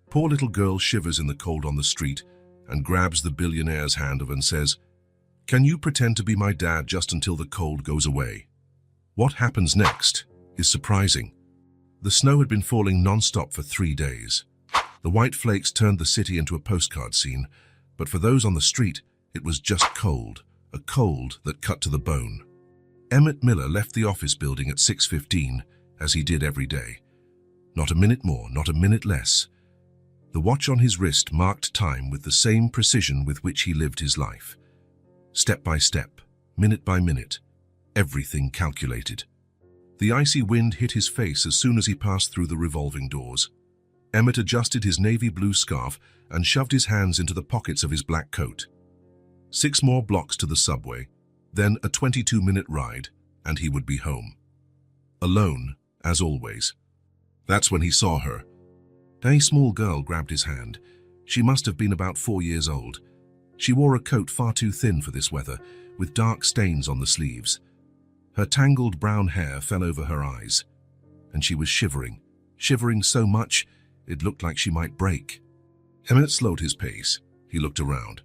Poor little girl shivers in the cold on the street and grabs the billionaire's hand and says, "Can you pretend to be my dad just until the cold goes away?" What happens next is surprising. The snow had been falling non-stop for 3 days. The white flakes turned the city into a postcard scene, but for those on the street, it was just cold, a cold that cut to the bone. Emmett Miller left the office building at 6:15, as he did every day. Not a minute more, not a minute less. The watch on his wrist marked time with the same precision with which he lived his life. Step by step, minute by minute, everything calculated. The icy wind hit his face as soon as he passed through the revolving doors. Emmett adjusted his navy blue scarf and shoved his hands into the pockets of his black coat. 6 more blocks to the subway, then a 22-minute ride, and he would be home. Alone, as always. That's when he saw her. A small girl grabbed his hand. She must have been about 4 years old. She wore a coat far too thin for this weather, with dark stains on the sleeves. Her tangled brown hair fell over her eyes, and she was shivering so much it looked like she might break. Emmett slowed his pace. He looked around.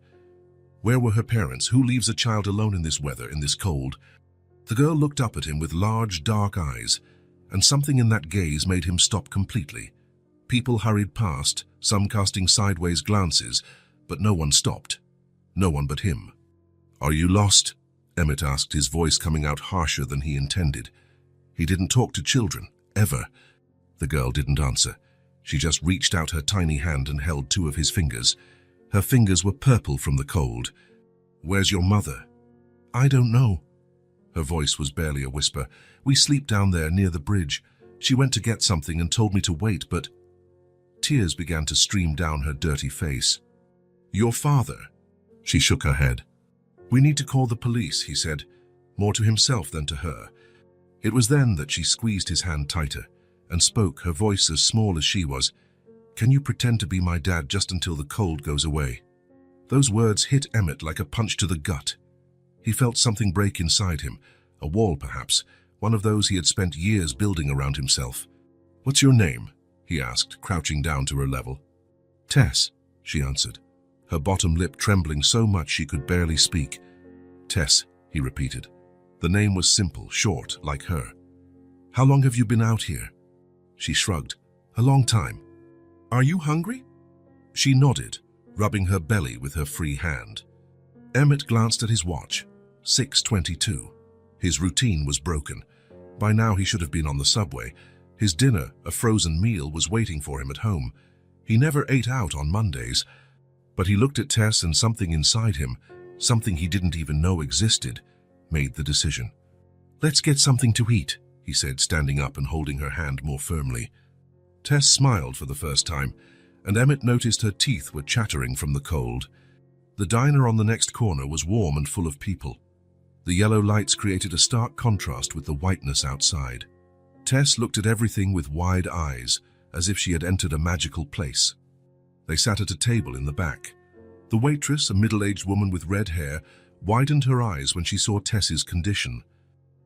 Where were her parents? Who leaves a child alone in this weather, in this cold? The girl looked up at him with large, dark eyes, and something in that gaze made him stop completely. People hurried past, some casting sideways glances, but no one stopped. No one but him. "Are you lost?" Emmett asked, his voice coming out harsher than he intended. He didn't talk to children, ever. The girl didn't answer. She just reached out her tiny hand and held 2 of his fingers. Her fingers were purple from the cold. "Where's your mother?" "I don't know." Her voice was barely a whisper. "We sleep down there near the bridge. She went to get something and told me to wait, but..." Tears began to stream down her dirty face. "Your father?" She shook her head. "We need to call the police," he said, more to himself than to her. It was then that she squeezed his hand tighter and spoke, her voice as small as she was. "Can you pretend to be my dad just until the cold goes away?" Those words hit Emmett like a punch to the gut. He felt something break inside him, a wall perhaps, one of those he had spent years building around himself. "What's your name?" he asked, crouching down to her level. "Tess," she answered, her bottom lip trembling so much she could barely speak. "Tess," he repeated. The name was simple, short, like her. "How long have you been out here?" She shrugged. "A long time." "Are you hungry?" She nodded, rubbing her belly with her free hand. Emmett glanced at his watch. 6:22. His routine was broken. By now he should have been on the subway. His dinner, a frozen meal, was waiting for him at home. He never ate out on Mondays. But he looked at Tess, and something inside him, something he didn't even know existed, made the decision. "Let's get something to eat," he said, standing up and holding her hand more firmly. Tess smiled for the first time, and Emmett noticed her teeth were chattering from the cold. The diner on the next corner was warm and full of people. The yellow lights created a stark contrast with the whiteness outside. Tess looked at everything with wide eyes, as if she had entered a magical place. They sat at a table in the back. The waitress, a middle-aged woman with red hair, widened her eyes when she saw Tess's condition.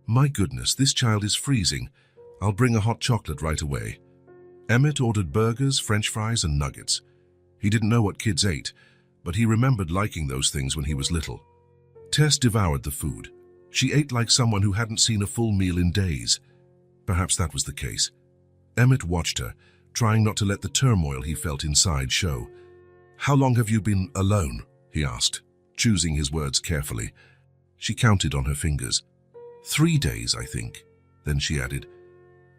"My goodness, this child is freezing. I'll bring a hot chocolate right away." Emmett ordered burgers, French fries, and nuggets. He didn't know what kids ate, but he remembered liking those things when he was little. Tess devoured the food. She ate like someone who hadn't seen a full meal in days. Perhaps that was the case. Emmett watched her, trying not to let the turmoil he felt inside show. "How long have you been alone?" he asked, choosing his words carefully. She counted on her fingers. 3 days, I think." Then she added,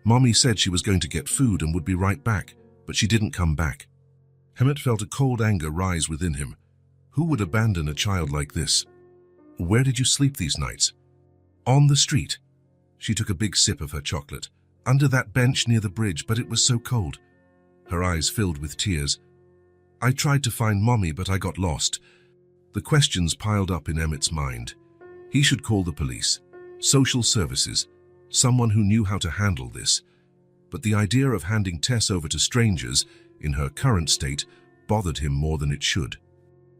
"Mommy said she was going to get food and would be right back, but she didn't come back." Emmett felt a cold anger rise within him. Who would abandon a child like this? "Where did you sleep these nights?" "On the street." She took a big sip of her chocolate. "Under that bench near the bridge, but it was so cold." Her eyes filled with tears. "I tried to find Mommy, but I got lost." The questions piled up in Emmett's mind. He should call the police, social services, someone who knew how to handle this. But the idea of handing Tess over to strangers, in her current state, bothered him more than it should.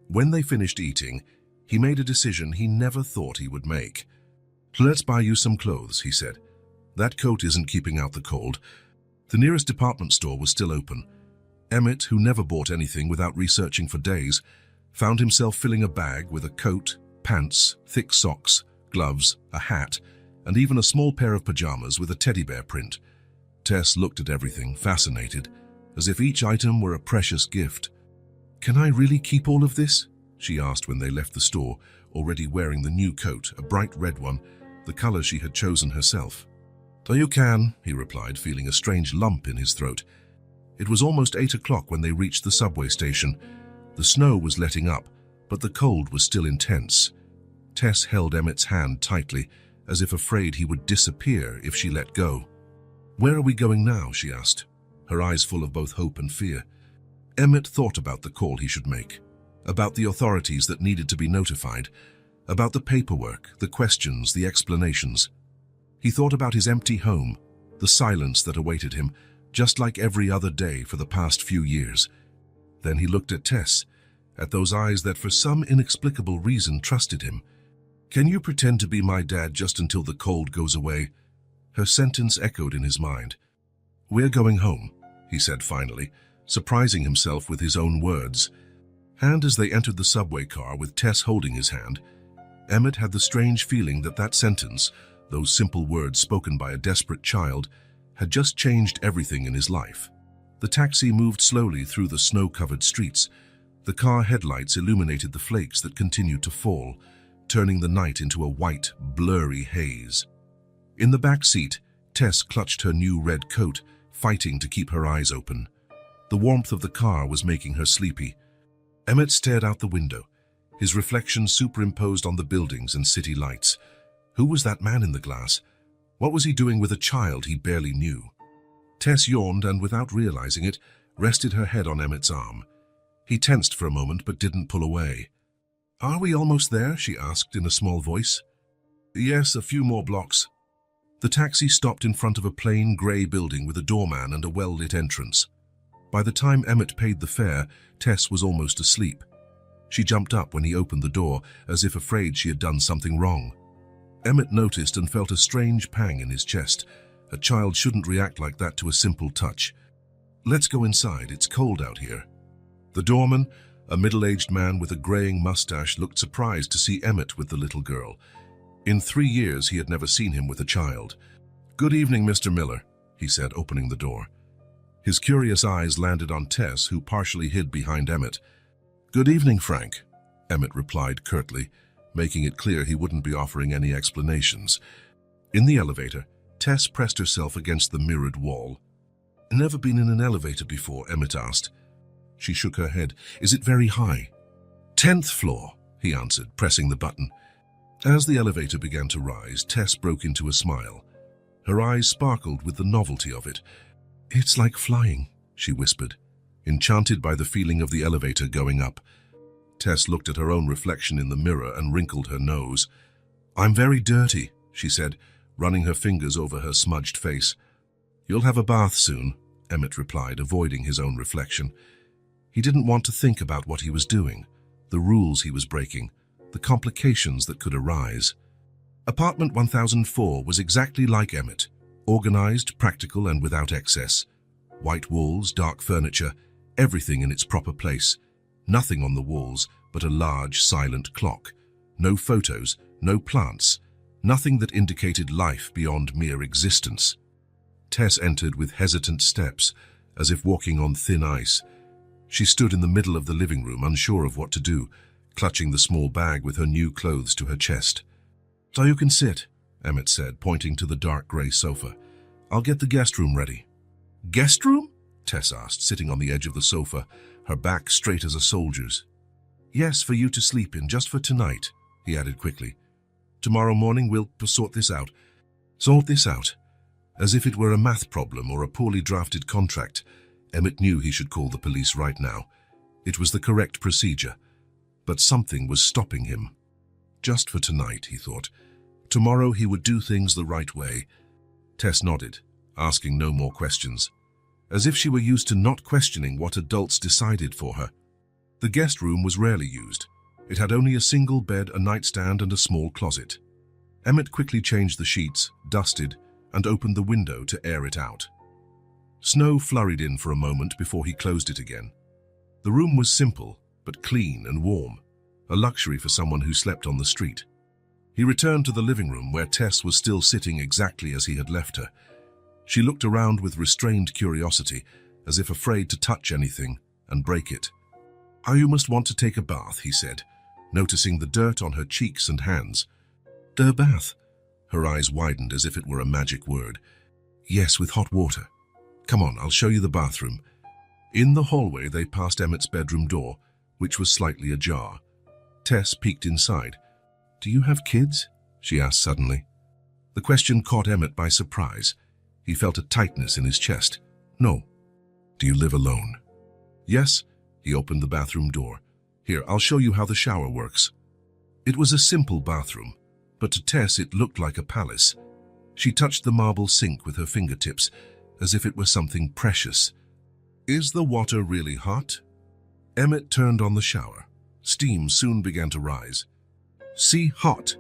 When they finished eating, he made a decision he never thought he would make. "Let's buy you some clothes," he said. "That coat isn't keeping out the cold." The nearest department store was still open. Emmett, who never bought anything without researching for days, found himself filling a bag with a coat, pants, thick socks, gloves, a hat, and even a small pair of pajamas with a teddy bear print. Tess looked at everything, fascinated, as if each item were a precious gift. "Can I really keep all of this?" she asked when they left the store, already wearing the new coat, a bright red one, the color she had chosen herself. "So you can," he replied, feeling a strange lump in his throat. It was almost 8 o'clock when they reached the subway station. The snow was letting up, but the cold was still intense. Tess held Emmett's hand tightly, as if afraid he would disappear if she let go. "Where are we going now?" she asked, her eyes full of both hope and fear. Emmett thought about the call he should make, about the authorities that needed to be notified, about the paperwork, the questions, the explanations. He thought about his empty home, the silence that awaited him, just like every other day for the past few years. Then he looked at Tess, at those eyes that for some inexplicable reason trusted him. "Can you pretend to be my dad just until the cold goes away?" Her sentence echoed in his mind. "We're going home," he said finally, surprising himself with his own words. And as they entered the subway car with Tess holding his hand, Emmett had the strange feeling that that sentence, those simple words spoken by a desperate child, had just changed everything in his life. The taxi moved slowly through the snow-covered streets. The car headlights illuminated the flakes that continued to fall, turning the night into a white, blurry haze. In the back seat, Tess clutched her new red coat, fighting to keep her eyes open. The warmth of the car was making her sleepy. Emmett stared out the window, his reflection superimposed on the buildings and city lights. Who was that man in the glass? What was he doing with a child he barely knew? Tess yawned and, without realizing it, rested her head on Emmett's arm. He tensed for a moment but didn't pull away. "Are we almost there?" she asked in a small voice. "Yes, a few more blocks." The taxi stopped in front of a plain grey building with a doorman and a well-lit entrance. By the time Emmett paid the fare, Tess was almost asleep. She jumped up when he opened the door, as if afraid she had done something wrong. Emmett noticed and felt a strange pang in his chest. A child shouldn't react like that to a simple touch. "Let's go inside, it's cold out here." The doorman, a middle-aged man with a graying mustache, looked surprised to see Emmett with the little girl. In 3 years he had never seen him with a child. "Good evening, Mr. Miller," he said, opening the door. His curious eyes landed on Tess, who partially hid behind Emmett. "Good evening, Frank," Emmett replied curtly, making it clear he wouldn't be offering any explanations. In the elevator, Tess pressed herself against the mirrored wall. "Never been in an elevator before?" Emmett asked. She shook her head. "Is it very high?" "10th floor," he answered, pressing the button. As the elevator began to rise, Tess broke into a smile. Her eyes sparkled with the novelty of it. "It's like flying," she whispered, enchanted by the feeling of the elevator going up. Tess looked at her own reflection in the mirror and wrinkled her nose. "I'm very dirty," she said, running her fingers over her smudged face. "You'll have a bath soon," Emmett replied, avoiding his own reflection. He didn't want to think about what he was doing, the rules he was breaking, the complications that could arise. Apartment 1004 was exactly like Emmett, organized, practical, and without excess. White walls, dark furniture, everything in its proper place. Nothing on the walls but a large, silent clock. No photos, no plants, nothing that indicated life beyond mere existence. Tess entered with hesitant steps, as if walking on thin ice. She stood in the middle of the living room, unsure of what to do, clutching the small bag with her new clothes to her chest. "So you can sit," Emmett said, pointing to the dark grey sofa. "I'll get the guest room ready." "Guest room?" Tess asked, sitting on the edge of the sofa, her back straight as a soldier's. "Yes, for you to sleep in, just for tonight," he added quickly. "Tomorrow morning we'll sort this out." Sort this out? As if it were a math problem or a poorly drafted contract, Emmett knew he should call the police right now. It was the correct procedure. But something was stopping him. Just for tonight, he thought. Tomorrow he would do things the right way. Tess nodded, asking no more questions, as if she were used to not questioning what adults decided for her. The guest room was rarely used. It had only a single bed, a nightstand, and a small closet. Emmett quickly changed the sheets, dusted, and opened the window to air it out. Snow flurried in for a moment before he closed it again. The room was simple, but clean and warm, a luxury for someone who slept on the street. He returned to the living room where Tess was still sitting exactly as he had left her. She looked around with restrained curiosity, as if afraid to touch anything and break it. "Oh, you must want to take a bath," he said, noticing the dirt on her cheeks and hands. "A bath?" Her eyes widened as if it were a magic word. "Yes, with hot water. Come on, I'll show you the bathroom." In the hallway, they passed Emmett's bedroom door, which was slightly ajar. Tess peeked inside. "Do you have kids?" she asked suddenly. The question caught Emmett by surprise. He felt a tightness in his chest. "No." "Do you live alone?" "Yes." He opened the bathroom door. "Here, I'll show you how the shower works." It was a simple bathroom, but to Tess it looked like a palace. She touched the marble sink with her fingertips, as if it were something precious. "Is the water really hot?" Emmett turned on the shower. Steam soon began to rise. "See, hot."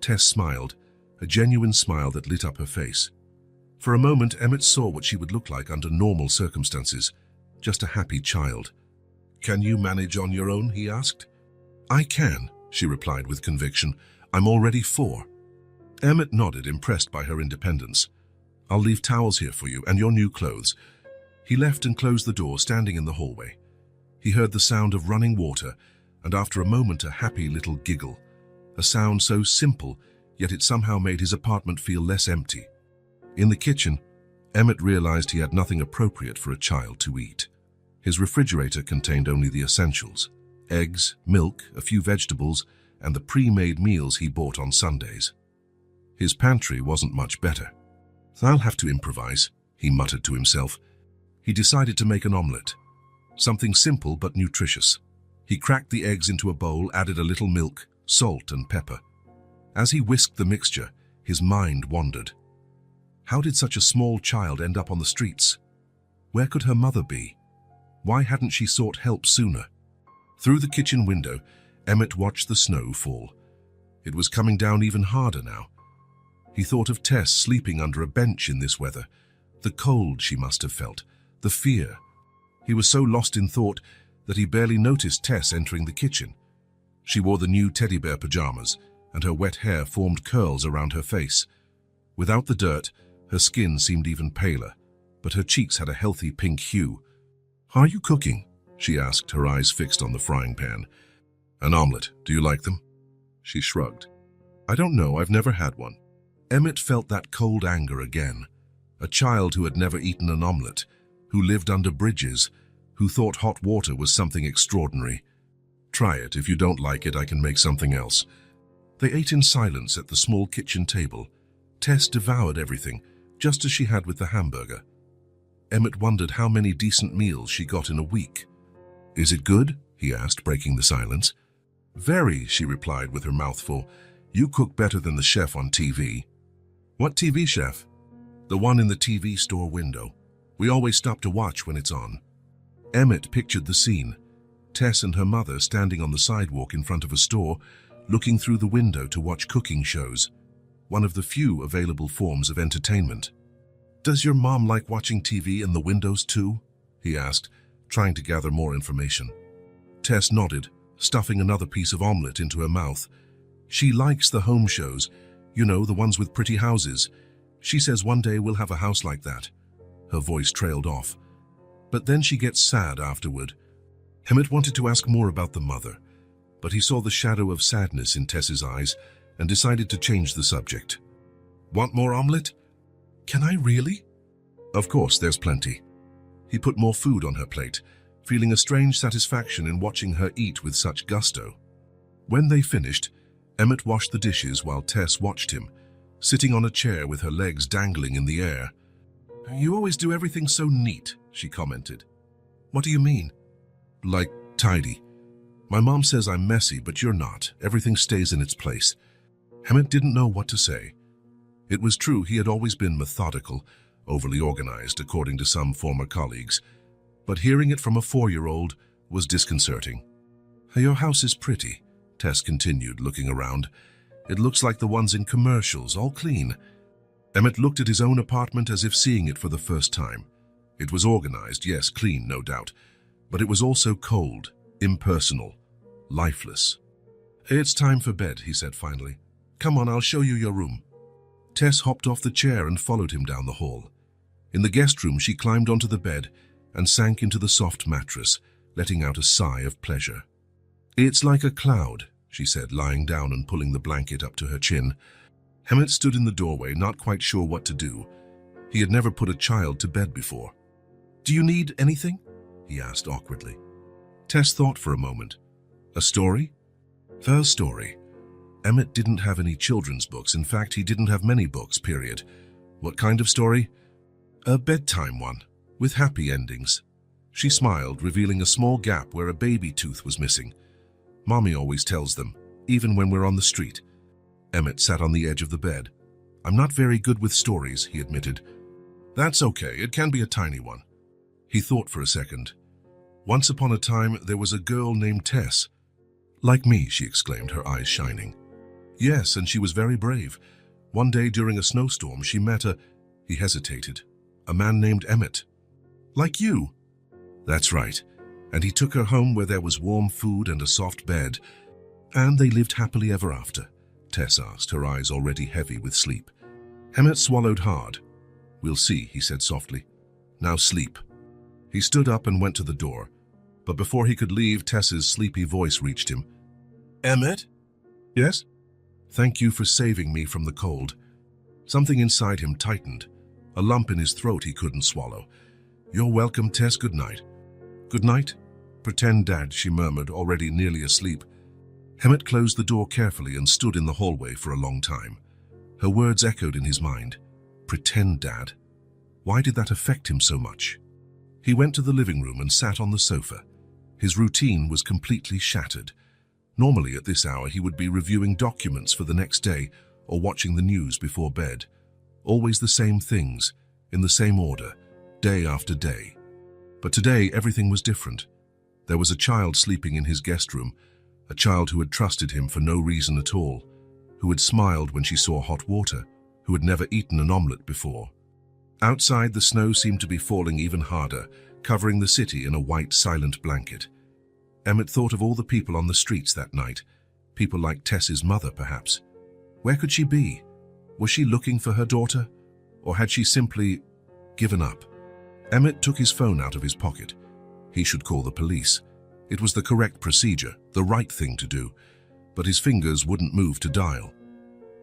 Tess smiled, a genuine smile that lit up her face. For a moment, Emmett saw what she would look like under normal circumstances, just a happy child. "Can you manage on your own?" he asked. "I can," she replied with conviction. "I'm already 4. Emmett nodded, impressed by her independence. "I'll leave towels here for you and your new clothes." He left and closed the door, standing in the hallway. He heard the sound of running water, and after a moment a happy little giggle. A sound so simple, yet it somehow made his apartment feel less empty. In the kitchen, Emmett realized he had nothing appropriate for a child to eat. His refrigerator contained only the essentials: eggs, milk, a few vegetables, and the pre-made meals he bought on Sundays. His pantry wasn't much better. "I'll have to improvise," he muttered to himself. He decided to make an omelette. Something simple but nutritious. He cracked the eggs into a bowl, added a little milk, salt and pepper. As he whisked the mixture, his mind wandered. How did such a small child end up on the streets? Where could her mother be? Why hadn't she sought help sooner? Through the kitchen window, Emmett watched the snow fall. It was coming down even harder now. He thought of Tess sleeping under a bench in this weather, the cold she must have felt, the fear. He was so lost in thought that he barely noticed Tess entering the kitchen. She wore the new teddy bear pajamas, and her wet hair formed curls around her face. Without the dirt, her skin seemed even paler, but her cheeks had a healthy pink hue. "Are you cooking?" she asked, her eyes fixed on the frying pan. "An omelette. Do you like them?" She shrugged. "I don't know. I've never had one." Emmett felt that cold anger again. A child who had never eaten an omelette, who lived under bridges, who thought hot water was something extraordinary. "Try it. If you don't like it, I can make something else." They ate in silence at the small kitchen table. Tess devoured everything, just as she had with the hamburger. Emmett wondered how many decent meals she got in a week. "Is it good?" he asked, breaking the silence. "Very," she replied with her mouth full. "You cook better than the chef on TV." "What TV chef?" "The one in the TV store window. We always stop to watch when it's on." Emmett pictured the scene. Tess and her mother standing on the sidewalk in front of a store, looking through the window to watch cooking shows, one of the few available forms of entertainment. "Does your mom like watching TV in the windows too?" he asked, trying to gather more information. Tess nodded, stuffing another piece of omelette into her mouth. "She likes the home shows, you know, the ones with pretty houses. She says one day we'll have a house like that." Her voice trailed off. "But then she gets sad afterward." Emmett wanted to ask more about the mother, but he saw the shadow of sadness in Tess's eyes and decided to change the subject. "Want more omelette?" "Can I really?" "Of course, there's plenty." He put more food on her plate, feeling a strange satisfaction in watching her eat with such gusto. When they finished, Emmett washed the dishes while Tess watched him, sitting on a chair with her legs dangling in the air. "You always do everything so neat," she commented. "What do you mean?" "Like tidy. My mom says I'm messy, but you're not. Everything stays in its place." Emmett didn't know what to say. It was true he had always been methodical, overly organized, according to some former colleagues, but hearing it from a 4-year-old was disconcerting. "Your house is pretty," Tess continued, looking around. "It looks like the ones in commercials, all clean." Emmett looked at his own apartment as if seeing it for the first time. It was organized, yes, clean, no doubt, but it was also cold, impersonal, lifeless. "It's time for bed," he said finally. "Come on, I'll show you your room." Tess hopped off the chair and followed him down the hall. In the guest room, she climbed onto the bed and sank into the soft mattress, letting out a sigh of pleasure. "It's like a cloud," she said, lying down and pulling the blanket up to her chin. Emmett stood in the doorway, not quite sure what to do. He had never put a child to bed before. "Do you need anything?" he asked awkwardly. Tess thought for a moment. "A story?" "A story." Emmett didn't have any children's books. In fact, he didn't have many books, period. "What kind of story?" "A bedtime one, with happy endings." She smiled, revealing a small gap where a baby tooth was missing. "Mommy always tells them, even when we're on the street." Emmett sat on the edge of the bed. "I'm not very good with stories," he admitted. "That's okay, it can be a tiny one." He thought for a second. "Once upon a time, there was a girl named Tess." "Like me," she exclaimed, her eyes shining. "Yes, and she was very brave. One day during a snowstorm, she met He hesitated. "A man named Emmett." "Like you?" "That's right. And he took her home where there was warm food and a soft bed." "And they lived happily ever after?" Tess asked, her eyes already heavy with sleep. Emmett swallowed hard. "We'll see," he said softly. "Now sleep." He stood up and went to the door, but before he could leave, Tess's sleepy voice reached him. "Emmett?" "Yes?" "Thank you for saving me from the cold." Something inside him tightened, a lump in his throat he couldn't swallow. "You're welcome, Tess. Good night." "Good night. Pretend, Dad," she murmured, already nearly asleep. Emmett closed the door carefully and stood in the hallway for a long time. Her words echoed in his mind. Pretend, Dad. Why did that affect him so much? He went to the living room and sat on the sofa. His routine was completely shattered. Normally at this hour he would be reviewing documents for the next day or watching the news before bed. Always the same things, in the same order, day after day. But today everything was different. There was a child sleeping in his guest room, a child who had trusted him for no reason at all, who had smiled when she saw hot water, who had never eaten an omelette before. Outside, the snow seemed to be falling even harder, covering the city in a white, silent blanket. Emmett thought of all the people on the streets that night, people like Tess's mother, perhaps. Where could she be? Was she looking for her daughter? Or had she simply given up? Emmett took his phone out of his pocket. He should call the police. It was the correct procedure, the right thing to do, but his fingers wouldn't move to dial.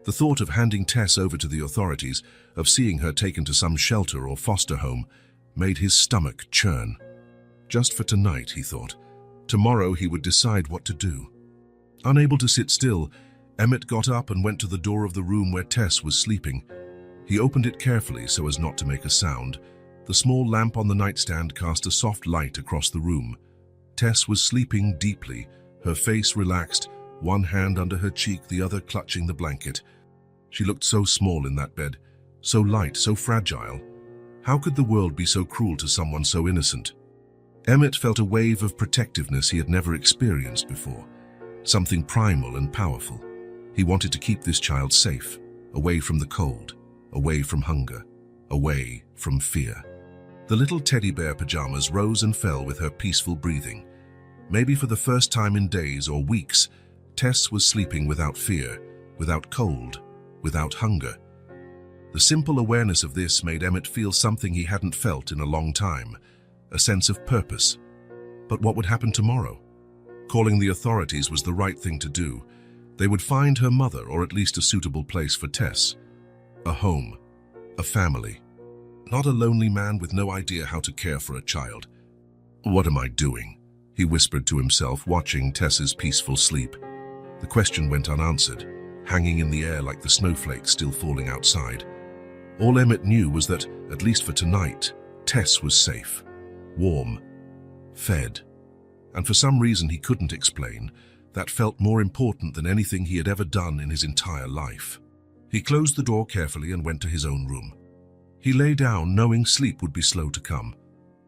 The thought of handing Tess over to the authorities, of seeing her taken to some shelter or foster home, made his stomach churn. Just for tonight, he thought. Tomorrow he would decide what to do. Unable to sit still, Emmett got up and went to the door of the room where Tess was sleeping. He opened it carefully so as not to make a sound. The small lamp on the nightstand cast a soft light across the room. Tess was sleeping deeply, her face relaxed, one hand under her cheek, the other clutching the blanket. She looked so small in that bed, so light, so fragile. How could the world be so cruel to someone so innocent? Emmett felt a wave of protectiveness he had never experienced before, something primal and powerful. He wanted to keep this child safe, away from the cold, away from hunger, away from fear. The little teddy bear pajamas rose and fell with her peaceful breathing. Maybe for the first time in days or weeks, Tess was sleeping without fear, without cold, without hunger. The simple awareness of this made Emmett feel something he hadn't felt in a long time, a sense of purpose. But what would happen tomorrow? Calling the authorities was the right thing to do. They would find her mother, or at least a suitable place for Tess. A home, a family. Not a lonely man with no idea how to care for a child. "What am I doing?" he whispered to himself, watching Tess's peaceful sleep. The question went unanswered, hanging in the air like the snowflakes still falling outside. All Emmett knew was that, at least for tonight, Tess was safe, warm, fed. And for some reason he couldn't explain, that felt more important than anything he had ever done in his entire life. He closed the door carefully and went to his own room. He lay down, knowing sleep would be slow to come.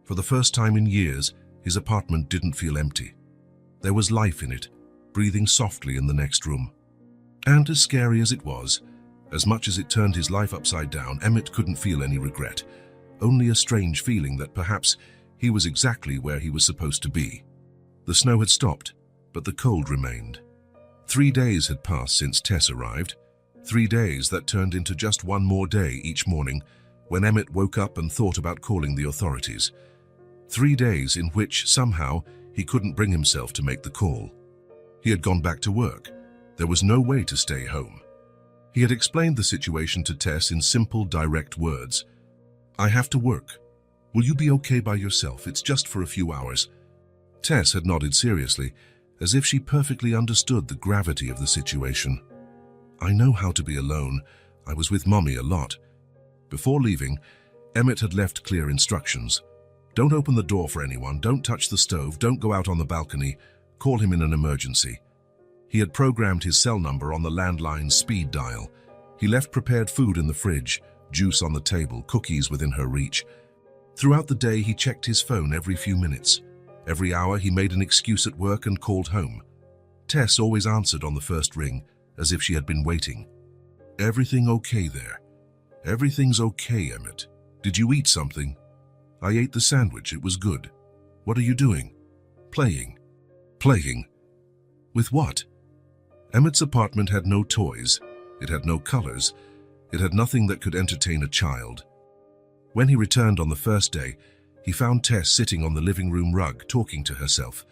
For the first time in years, his apartment didn't feel empty. There was life in it, breathing softly in the next room. And as scary as it was, as much as it turned his life upside down, Emmett couldn't feel any regret. only a strange feeling that perhaps he was exactly where he was supposed to be. The snow had stopped, but the cold remained. 3 days had passed since Tess arrived. 3 days that turned into just one more day each morning when Emmett woke up and thought about calling the authorities. 3 days in which, somehow, he couldn't bring himself to make the call. He had gone back to work. There was no way to stay home. He had explained the situation to Tess in simple, direct words. "I have to work. Will you be okay by yourself? It's just for a few hours." Tess had nodded seriously, as if she perfectly understood the gravity of the situation. "I know how to be alone. I was with Mommy a lot." Before leaving, Emmett had left clear instructions. Don't open the door for anyone, don't touch the stove, don't go out on the balcony, call him in an emergency. He had programmed his cell number on the landline's speed dial. He left prepared food in the fridge, juice on the table, cookies within her reach. Throughout the day, he checked his phone every few minutes. Every hour, he made an excuse at work and called home. Tess always answered on the first ring, as if she had been waiting. "Everything okay there?" "Everything's okay, Emmett. Did you eat something?" "I ate the sandwich. It was good." "What are you doing?" "Playing." "Playing? With what?" Emmett's apartment had no toys. It had no colors. It had nothing that could entertain a child. When he returned on the first day, he found Tess sitting on the living room rug, talking to herself.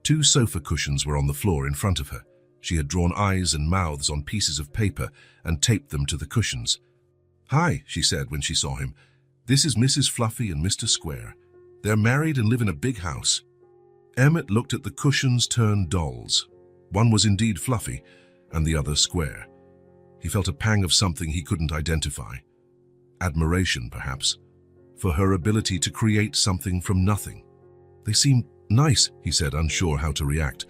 2 sofa cushions were on the floor in front of her. She had drawn eyes and mouths on pieces of paper and taped them to the cushions. "Hi," she said when she saw him. "This is Mrs. Fluffy and Mr. Square. They're married and live in a big house." Emmett looked at the cushions turned dolls. One was indeed fluffy, and the other square. He felt a pang of something he couldn't identify. Admiration, perhaps, for her ability to create something from nothing. "They seem nice," he said, unsure how to react.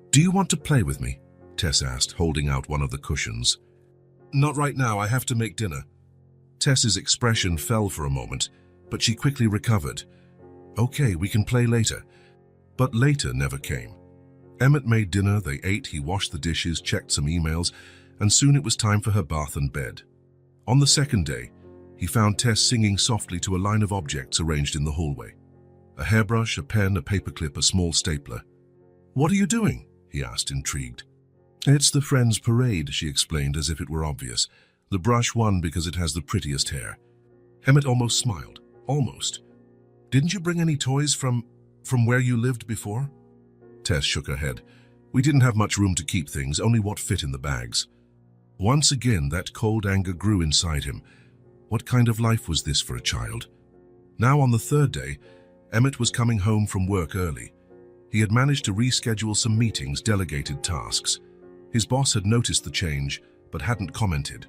"Do you want to play with me?" Tess asked, holding out one of the cushions. "Not right now, I have to make dinner." Tess's expression fell for a moment, but she quickly recovered. "Okay, we can play later." But later never came. Emmett made dinner, they ate, he washed the dishes, checked some emails, and soon it was time for her bath and bed. On the second day, he found Tess singing softly to a line of objects arranged in the hallway. A hairbrush, a pen, a paperclip, a small stapler. "What are you doing?" he asked, intrigued. "It's the Friends Parade," she explained as if it were obvious. "The brush won because it has the prettiest hair." Emmett almost smiled. Almost. "Didn't you bring any toys from where you lived before?" Tess shook her head. "We didn't have much room to keep things, only what fit in the bags." Once again, that cold anger grew inside him. What kind of life was this for a child? Now on the third day, Emmett was coming home from work early. He had managed to reschedule some meetings, delegated tasks. His boss had noticed the change, but hadn't commented.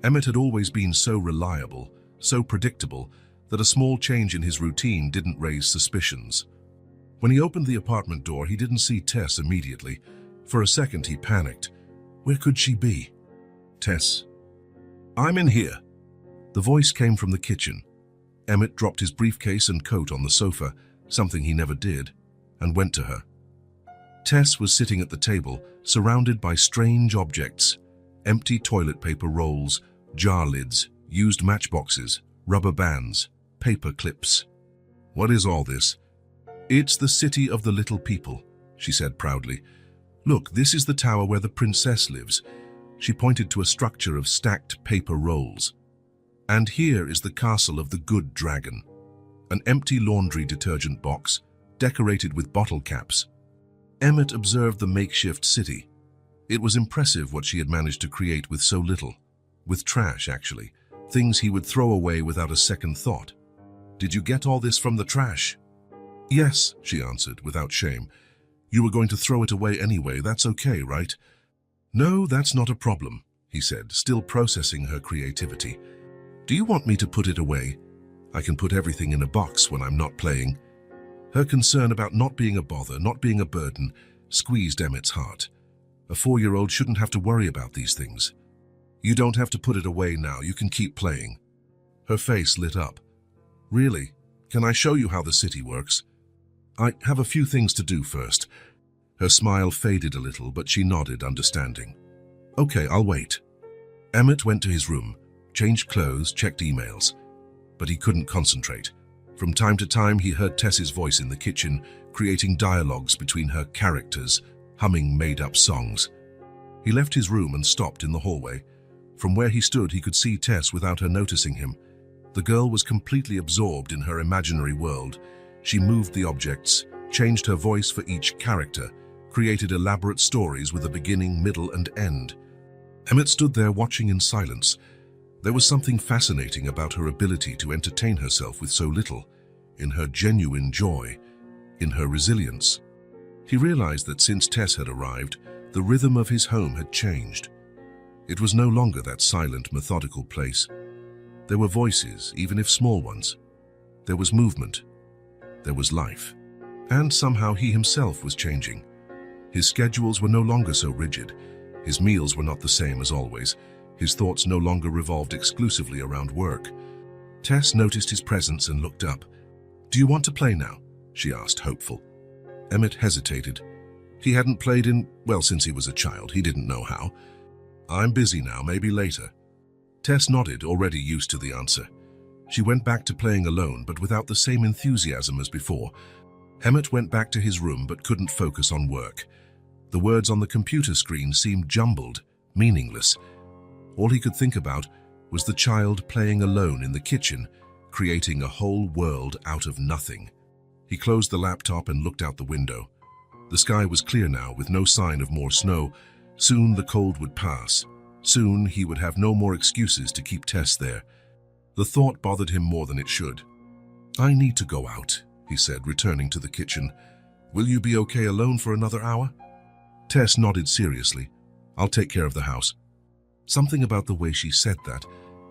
Emmett had always been so reliable, so predictable, that a small change in his routine didn't raise suspicions. When he opened the apartment door, he didn't see Tess immediately. For a second, he panicked. Where could she be? "Tess." "I'm in here." The voice came from the kitchen. Emmett dropped his briefcase and coat on the sofa, something he never did, and went to her. Tess was sitting at the table, surrounded by strange objects. Empty toilet paper rolls, jar lids, used matchboxes, rubber bands, paper clips. "What is all this?" "It's the city of the little people," she said proudly. "Look, this is the tower where the princess lives." She pointed to a structure of stacked paper rolls. "And here is the castle of the good dragon." An empty laundry detergent box, decorated with bottle caps. Emmett observed the makeshift city. It was impressive what she had managed to create with so little. With trash, actually. Things he would throw away without a second thought. "Did you get all this from the trash?" "Yes," she answered, without shame. "You were going to throw it away anyway, that's okay, right?" "No, that's not a problem," he said, still processing her creativity. "Do you want me to put it away? I can put everything in a box when I'm not playing." Her concern about not being a bother, not being a burden, squeezed Emmett's heart. A 4-year-old shouldn't have to worry about these things. "You don't have to put it away now, you can keep playing." Her face lit up. "Really? Can I show you how the city works?" "I have a few things to do first." Her smile faded a little, but she nodded, understanding. "Okay, I'll wait." Emmett went to his room, changed clothes, checked emails. but he couldn't concentrate. From time to time, he heard Tess's voice in the kitchen, creating dialogues between her characters, humming made-up songs. He left his room and stopped in the hallway. From where he stood, he could see Tess without her noticing him. The girl was completely absorbed in her imaginary world. She moved the objects, changed her voice for each character, created elaborate stories with a beginning, middle, and end. Emmett stood there watching in silence. There was something fascinating about her ability to entertain herself with so little, in her genuine joy, in her resilience. He realized that since Tess had arrived, the rhythm of his home had changed. It was no longer that silent, methodical place. There were voices, even if small ones. There was movement. There was life. And somehow he himself was changing. His schedules were no longer so rigid. His meals were not the same as always. His thoughts no longer revolved exclusively around work. Tess noticed his presence and looked up. "Do you want to play now?" she asked, hopeful. Emmett hesitated. He hadn't played since he was a child. He didn't know how. "I'm busy now, maybe later." Tess nodded, already used to the answer. She went back to playing alone, but without the same enthusiasm as before. Emmett went back to his room but couldn't focus on work. The words on the computer screen seemed jumbled, meaningless. All he could think about was the child playing alone in the kitchen, creating a whole world out of nothing. He closed the laptop and looked out the window. The sky was clear now, with no sign of more snow. Soon the cold would pass. Soon he would have no more excuses to keep Tess there. The thought bothered him more than it should. "I need to go out," he said, returning to the kitchen. "Will you be okay alone for another hour?" Tess nodded seriously. "I'll take care of the house." Something about the way she said that,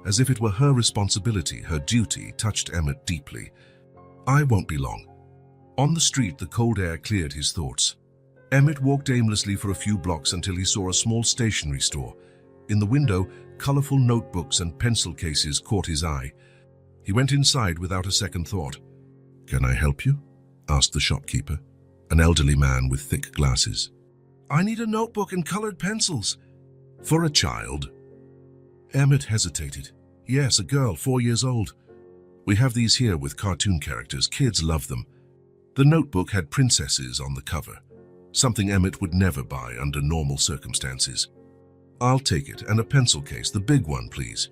as if it were her responsibility, her duty, touched Emmett deeply. "I won't be long." On the street, the cold air cleared his thoughts. Emmett walked aimlessly for a few blocks until he saw a small stationery store. In the window, colorful notebooks and pencil cases caught his eye. He went inside without a second thought. "Can I help you?" asked the shopkeeper, an elderly man with thick glasses. "I need a notebook and colored pencils." "For a child?" Emmett hesitated. "Yes, a girl, 4 years old. We have these here with cartoon characters. Kids love them." The notebook had princesses on the cover, something Emmett would never buy under normal circumstances. "I'll take it, and a pencil case, the big one, please."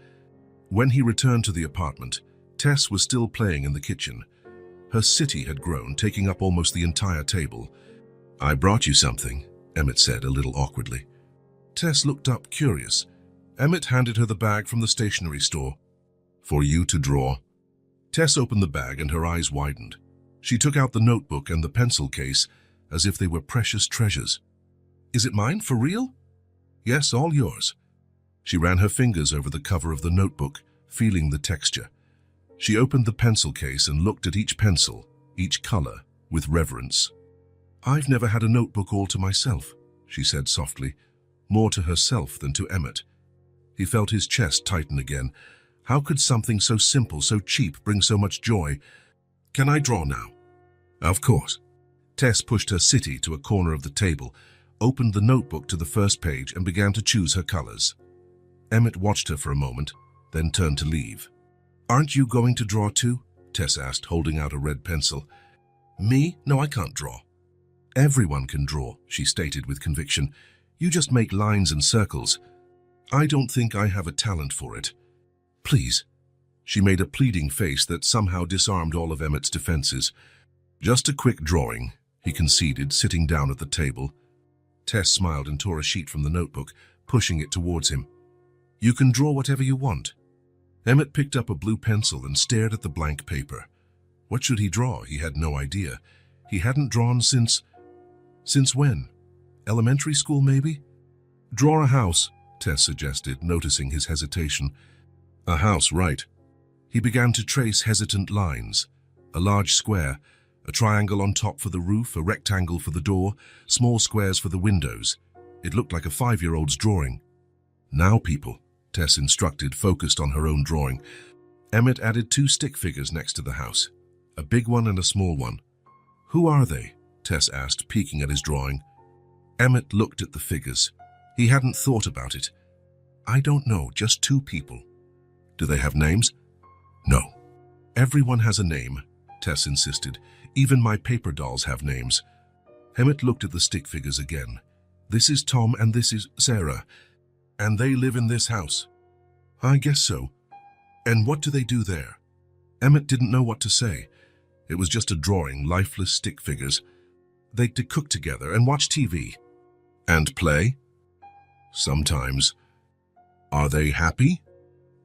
When he returned to the apartment, Tess was still playing in the kitchen. Her city had grown, taking up almost the entire table. "I brought you something," Emmett said a little awkwardly. Tess looked up, curious. Emmett handed her the bag from the stationery store. "For you to draw." Tess opened the bag and her eyes widened. She took out the notebook and the pencil case as if they were precious treasures. "Is it mine, for real?" "Yes, all yours." She ran her fingers over the cover of the notebook, feeling the texture. She opened the pencil case and looked at each pencil, each color, with reverence. "I've never had a notebook all to myself," she said softly, more to herself than to Emmett. He felt his chest tighten again. How could something so simple, so cheap, bring so much joy? "Can I draw now?" "Of course." Tess pushed her city to a corner of the table, opened the notebook to the first page and began to choose her colors. Emmett watched her for a moment, then turned to leave. "Aren't you going to draw too?" Tess asked, holding out a red pencil. "Me? No, I can't draw." "Everyone can draw," she stated with conviction. "You just make lines and circles. I don't think I have a talent for it." "Please." She made a pleading face that somehow disarmed all of Emmett's defenses. "Just a quick drawing," he conceded, sitting down at the table. Tess smiled and tore a sheet from the notebook, pushing it towards him. "You can draw whatever you want." Emmett picked up a blue pencil and stared at the blank paper. What should he draw? He had no idea. He hadn't drawn since when? Elementary school, maybe? "Draw a house," Tess suggested, noticing his hesitation. "A house, right." He began to trace hesitant lines. A large square, a triangle on top for the roof, a rectangle for the door, small squares for the windows. It looked like a 5-year-old's drawing. "Now, people," Tess instructed, focused on her own drawing. Emmett added 2 stick figures next to the house, a big one and a small one. "Who are they?" Tess asked, peeking at his drawing. Emmett looked at the figures. He hadn't thought about it. "I don't know, just 2 people." "Do they have names?" "No." Everyone has a name, Tess insisted. Even my paper dolls have names. Emmett looked at the stick figures again. This is Tom and this is Sarah. And they live in this house. I guess so. And what do they do there? Emmett didn't know what to say. It was just a drawing, lifeless stick figures. They cook together and watch TV. And play? Sometimes. Are they happy?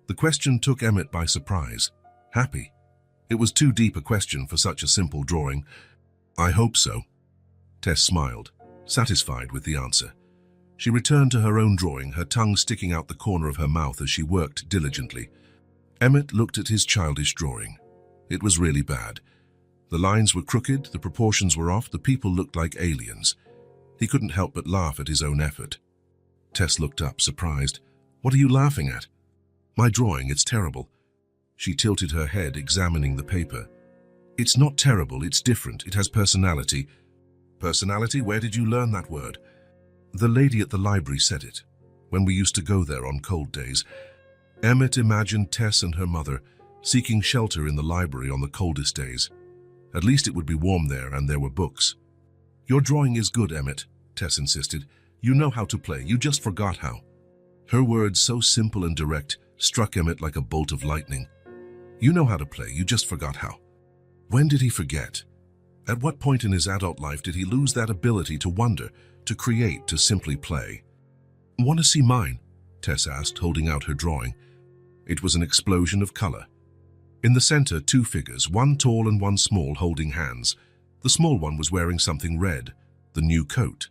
The question took Emmett by surprise. Happy? It was too deep a question for such a simple drawing. I hope so. Tess smiled, satisfied with the answer. She returned to her own drawing, her tongue sticking out the corner of her mouth as she worked diligently. Emmett looked at his childish drawing. It was really bad. The lines were crooked, the proportions were off, the people looked like aliens. He couldn't help but laugh at his own effort. Tess looked up, surprised. What are you laughing at? My drawing, it's terrible. She tilted her head, examining the paper. It's not terrible, it's different, it has personality. Personality? Where did you learn that word? The lady at the library said it, when we used to go there on cold days. Emmett imagined Tess and her mother seeking shelter in the library on the coldest days. At least it would be warm there, and there were books. Your drawing is good, Emmett, Tess insisted. You know how to play, you just forgot how. Her words, so simple and direct, struck Emmett like a bolt of lightning. You know how to play, you just forgot how. When did he forget? At what point in his adult life did he lose that ability to wonder, to create, to simply play? Want to see mine? Tess asked, holding out her drawing. It was an explosion of color. In the center, two figures, one tall and one small, holding hands. The small one was wearing something red, the new coat.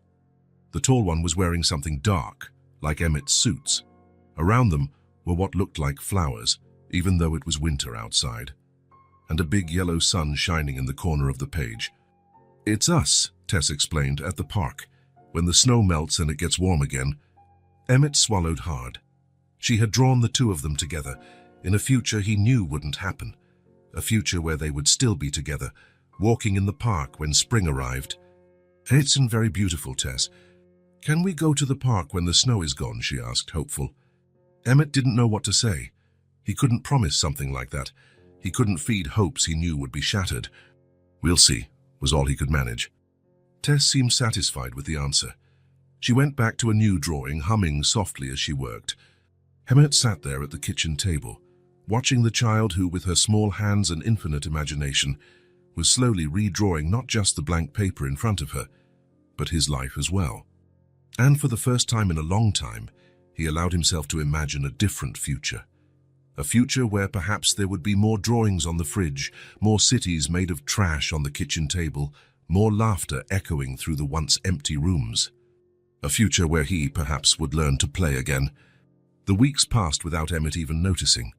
The tall one was wearing something dark, like Emmett's suits. Around them were what looked like flowers, even though it was winter outside, and a big yellow sun shining in the corner of the page. It's us, Tess explained, at the park. When the snow melts and it gets warm again. Emmett swallowed hard. She had drawn the two of them together, in a future he knew wouldn't happen. A future where they would still be together, walking in the park when spring arrived. It's very beautiful, Tess. Can we go to the park when the snow is gone? She asked, hopeful. Emmett didn't know what to say. He couldn't promise something like that. He couldn't feed hopes he knew would be shattered. We'll see, was all he could manage. Tess seemed satisfied with the answer. She went back to a new drawing, humming softly as she worked. Emmett sat there at the kitchen table, watching the child who, with her small hands and infinite imagination, was slowly redrawing not just the blank paper in front of her, but his life as well. And for the first time in a long time, he allowed himself to imagine a different future. A future where perhaps there would be more drawings on the fridge, more cities made of trash on the kitchen table, more laughter echoing through the once empty rooms. A future where he, perhaps, would learn to play again. The weeks passed without Emmett even noticing.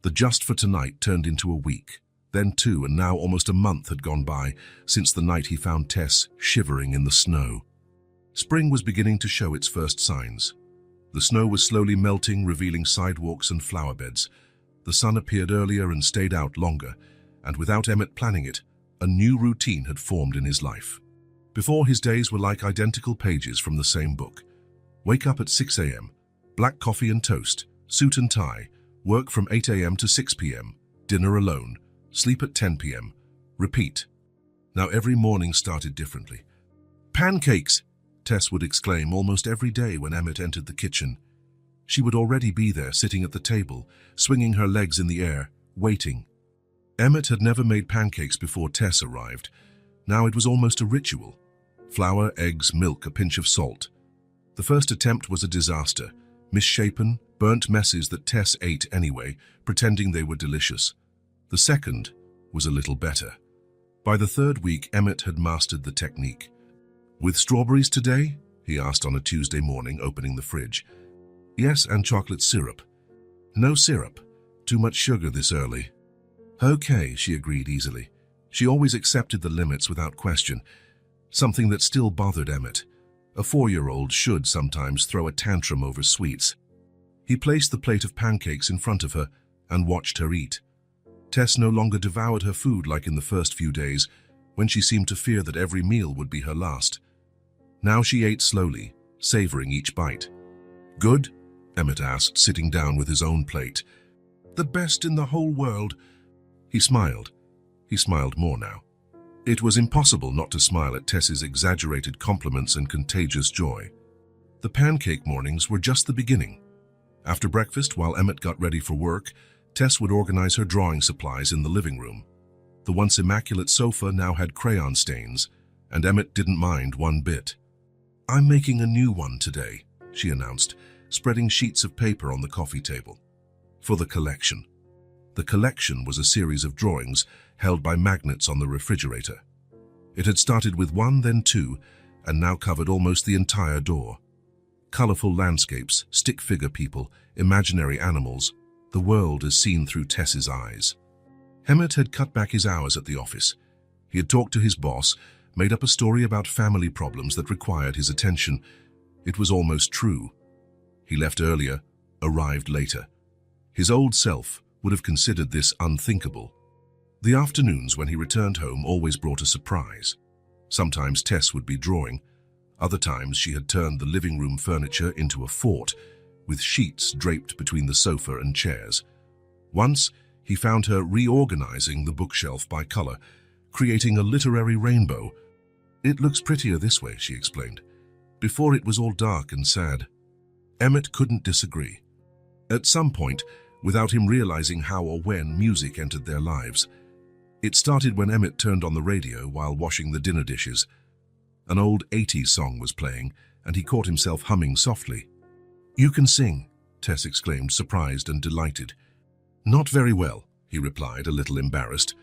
The just for tonight turned into a week, then two, and now almost a month had gone by since the night he found Tess shivering in the snow. Spring was beginning to show its first signs. The snow was slowly melting, revealing sidewalks and flower beds. The sun appeared earlier and stayed out longer, and without Emmett planning it, a new routine had formed in his life. Before, his days were like identical pages from the same book. Wake up at 6 a.m., black coffee and toast, suit and tie, work from 8 a.m. to 6 p.m., dinner alone, sleep at 10 p.m., repeat. Now every morning started differently. Pancakes! Tess would exclaim almost every day when Emmett entered the kitchen. She would already be there, sitting at the table, swinging her legs in the air, waiting. Emmett had never made pancakes before Tess arrived. Now it was almost a ritual. Flour, eggs, milk, a pinch of salt. The first attempt was a disaster. Misshapen, burnt messes that Tess ate anyway, pretending they were delicious. The second was a little better. By the third week, Emmett had mastered the technique. With strawberries today? He asked on a Tuesday morning, opening the fridge. Yes, and chocolate syrup. No syrup. Too much sugar this early. Okay, she agreed easily. She always accepted the limits without question, something that still bothered Emmett. A 4-year-old should sometimes throw a tantrum over sweets. He placed the plate of pancakes in front of her and watched her eat. Tess no longer devoured her food like in the first few days, when she seemed to fear that every meal would be her last. Now she ate slowly, savoring each bite. Good? Emmett asked, sitting down with his own plate. The best in the whole world. He smiled. He smiled more now. It was impossible not to smile at Tess's exaggerated compliments and contagious joy. The pancake mornings were just the beginning. After breakfast, while Emmett got ready for work, Tess would organize her drawing supplies in the living room. The once immaculate sofa now had crayon stains, and Emmett didn't mind one bit. "I'm making a new one today," she announced, spreading sheets of paper on the coffee table. For the collection. The collection was a series of drawings held by magnets on the refrigerator. It had started with one, then two, and now covered almost the entire door. Colorful landscapes, stick figure people, imaginary animals, the world as seen through Tess's eyes. Emmett had cut back his hours at the office. He had talked to his boss, made up a story about family problems that required his attention. It was almost true. He left earlier, arrived later. His old self would have considered this unthinkable. The afternoons when he returned home always brought a surprise. Sometimes Tess would be drawing. Other times she had turned the living room furniture into a fort, with sheets draped between the sofa and chairs. Once, he found her reorganizing the bookshelf by color, creating a literary rainbow. "It looks prettier this way," she explained. "Before it was all dark and sad." Emmett couldn't disagree. At some point, without him realizing how or when music entered their lives. It started when Emmett turned on the radio while washing the dinner dishes. An old 80s song was playing, and he caught himself humming softly. "You can sing," Tess exclaimed, surprised and delighted. "Not very well," he replied, a little embarrassed.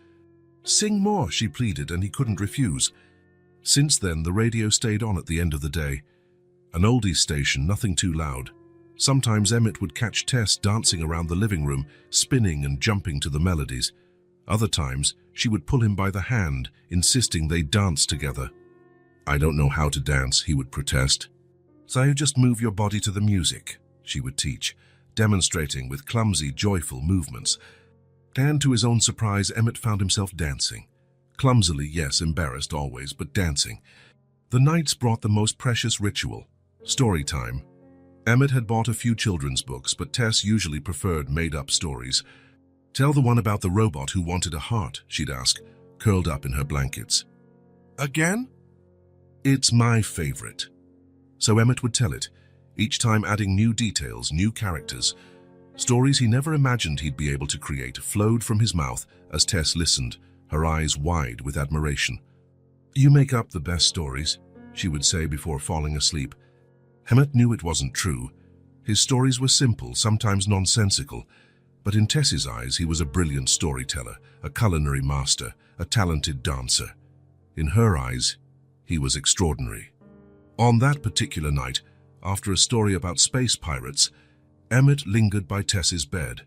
"Sing more," she pleaded, and he couldn't refuse. Since then, the radio stayed on at the end of the day. An oldies station, nothing too loud. Sometimes Emmett would catch Tess dancing around the living room, spinning and jumping to the melodies. Other times, she would pull him by the hand, insisting they dance together. "I don't know how to dance," he would protest. "So you just move your body to the music," she would teach, demonstrating with clumsy, joyful movements. And to his own surprise, Emmett found himself dancing. Clumsily, yes, embarrassed always, but dancing. The nights brought the most precious ritual, story time. Emmett had bought a few children's books, but Tess usually preferred made-up stories. "Tell the one about the robot who wanted a heart," she'd ask, curled up in her blankets. "Again?" "It's my favorite." So Emmett would tell it, each time adding new details, new characters. Stories he never imagined he'd be able to create flowed from his mouth as Tess listened, her eyes wide with admiration. "You make up the best stories," she would say before falling asleep. Emmett knew it wasn't true. His stories were simple, sometimes nonsensical, but in Tess's eyes he was a brilliant storyteller, a culinary master, a talented dancer. In her eyes, he was extraordinary. On that particular night, after a story about space pirates, Emmett lingered by Tess's bed.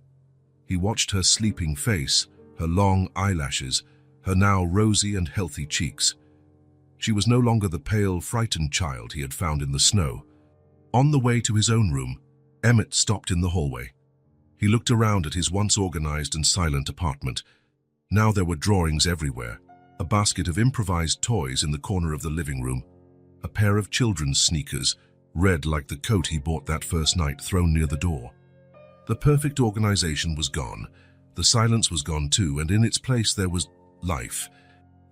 He watched her sleeping face, her long eyelashes, her now rosy and healthy cheeks. She was no longer the pale, frightened child he had found in the snow. On the way to his own room, Emmett stopped in the hallway. He looked around at his once organized and silent apartment. Now there were drawings everywhere, a basket of improvised toys in the corner of the living room, a pair of children's sneakers, red like the coat he bought that first night, thrown near the door. The perfect organization was gone. The silence was gone too, and in its place there was life.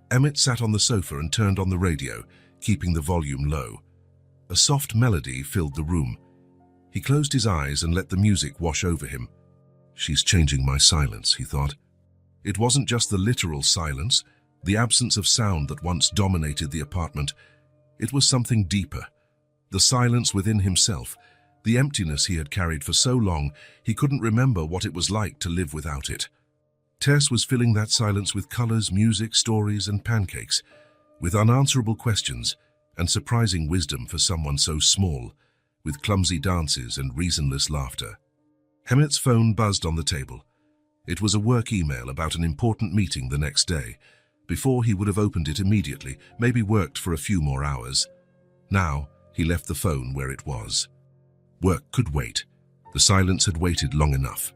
Emmett sat on the sofa and turned on the radio, keeping the volume low. A soft melody filled the room. He closed his eyes and let the music wash over him. "She's changing my silence," he thought. It wasn't just the literal silence, the absence of sound that once dominated the apartment. It was something deeper. The silence within himself, the emptiness he had carried for so long, he couldn't remember what it was like to live without it. Tess was filling that silence with colors, music, stories, and pancakes, with unanswerable questions and surprising wisdom for someone so small, with clumsy dances and reasonless laughter. Emmett's phone buzzed on the table. It was a work email about an important meeting the next day. Before, he would have opened it immediately, maybe worked for a few more hours. Now, he left the phone where it was. Work could wait. The silence had waited long enough.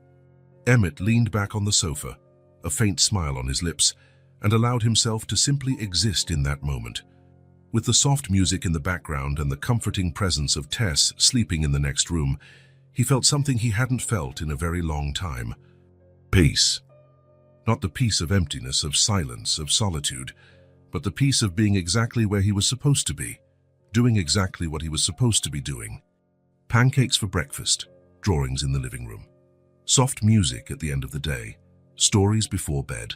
Emmett leaned back on the sofa, a faint smile on his lips, and allowed himself to simply exist in that moment. With the soft music in the background and the comforting presence of Tess sleeping in the next room, he felt something he hadn't felt in a very long time. Peace. Not the peace of emptiness, of silence, of solitude, but the peace of being exactly where he was supposed to be, doing exactly what he was supposed to be doing. Pancakes for breakfast, drawings in the living room, soft music at the end of the day, stories before bed.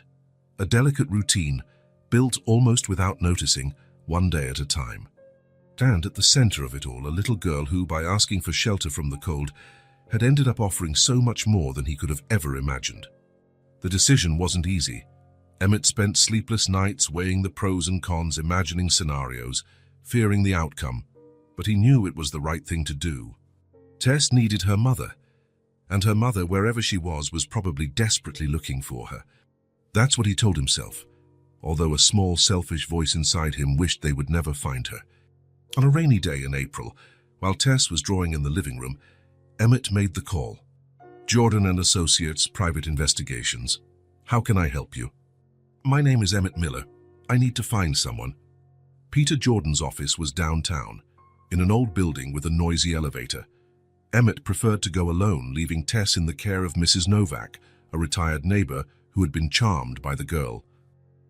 A delicate routine, built almost without noticing, one day at a time. And at the center of it all, a little girl who, by asking for shelter from the cold, had ended up offering so much more than he could have ever imagined. The decision wasn't easy. Emmett spent sleepless nights weighing the pros and cons, imagining scenarios, fearing the outcome, but he knew it was the right thing to do. Tess needed her mother, and her mother, wherever she was probably desperately looking for her. That's what he told himself, although a small, selfish voice inside him wished they would never find her. On a rainy day in April, while Tess was drawing in the living room, Emmett made the call. Jordan and Associates, Private Investigations. How can I help you? My name is Emmett Miller. I need to find someone. Peter Jordan's office was downtown, in an old building with a noisy elevator. Emmett preferred to go alone, leaving Tess in the care of Mrs. Novak, a retired neighbor who had been charmed by the girl.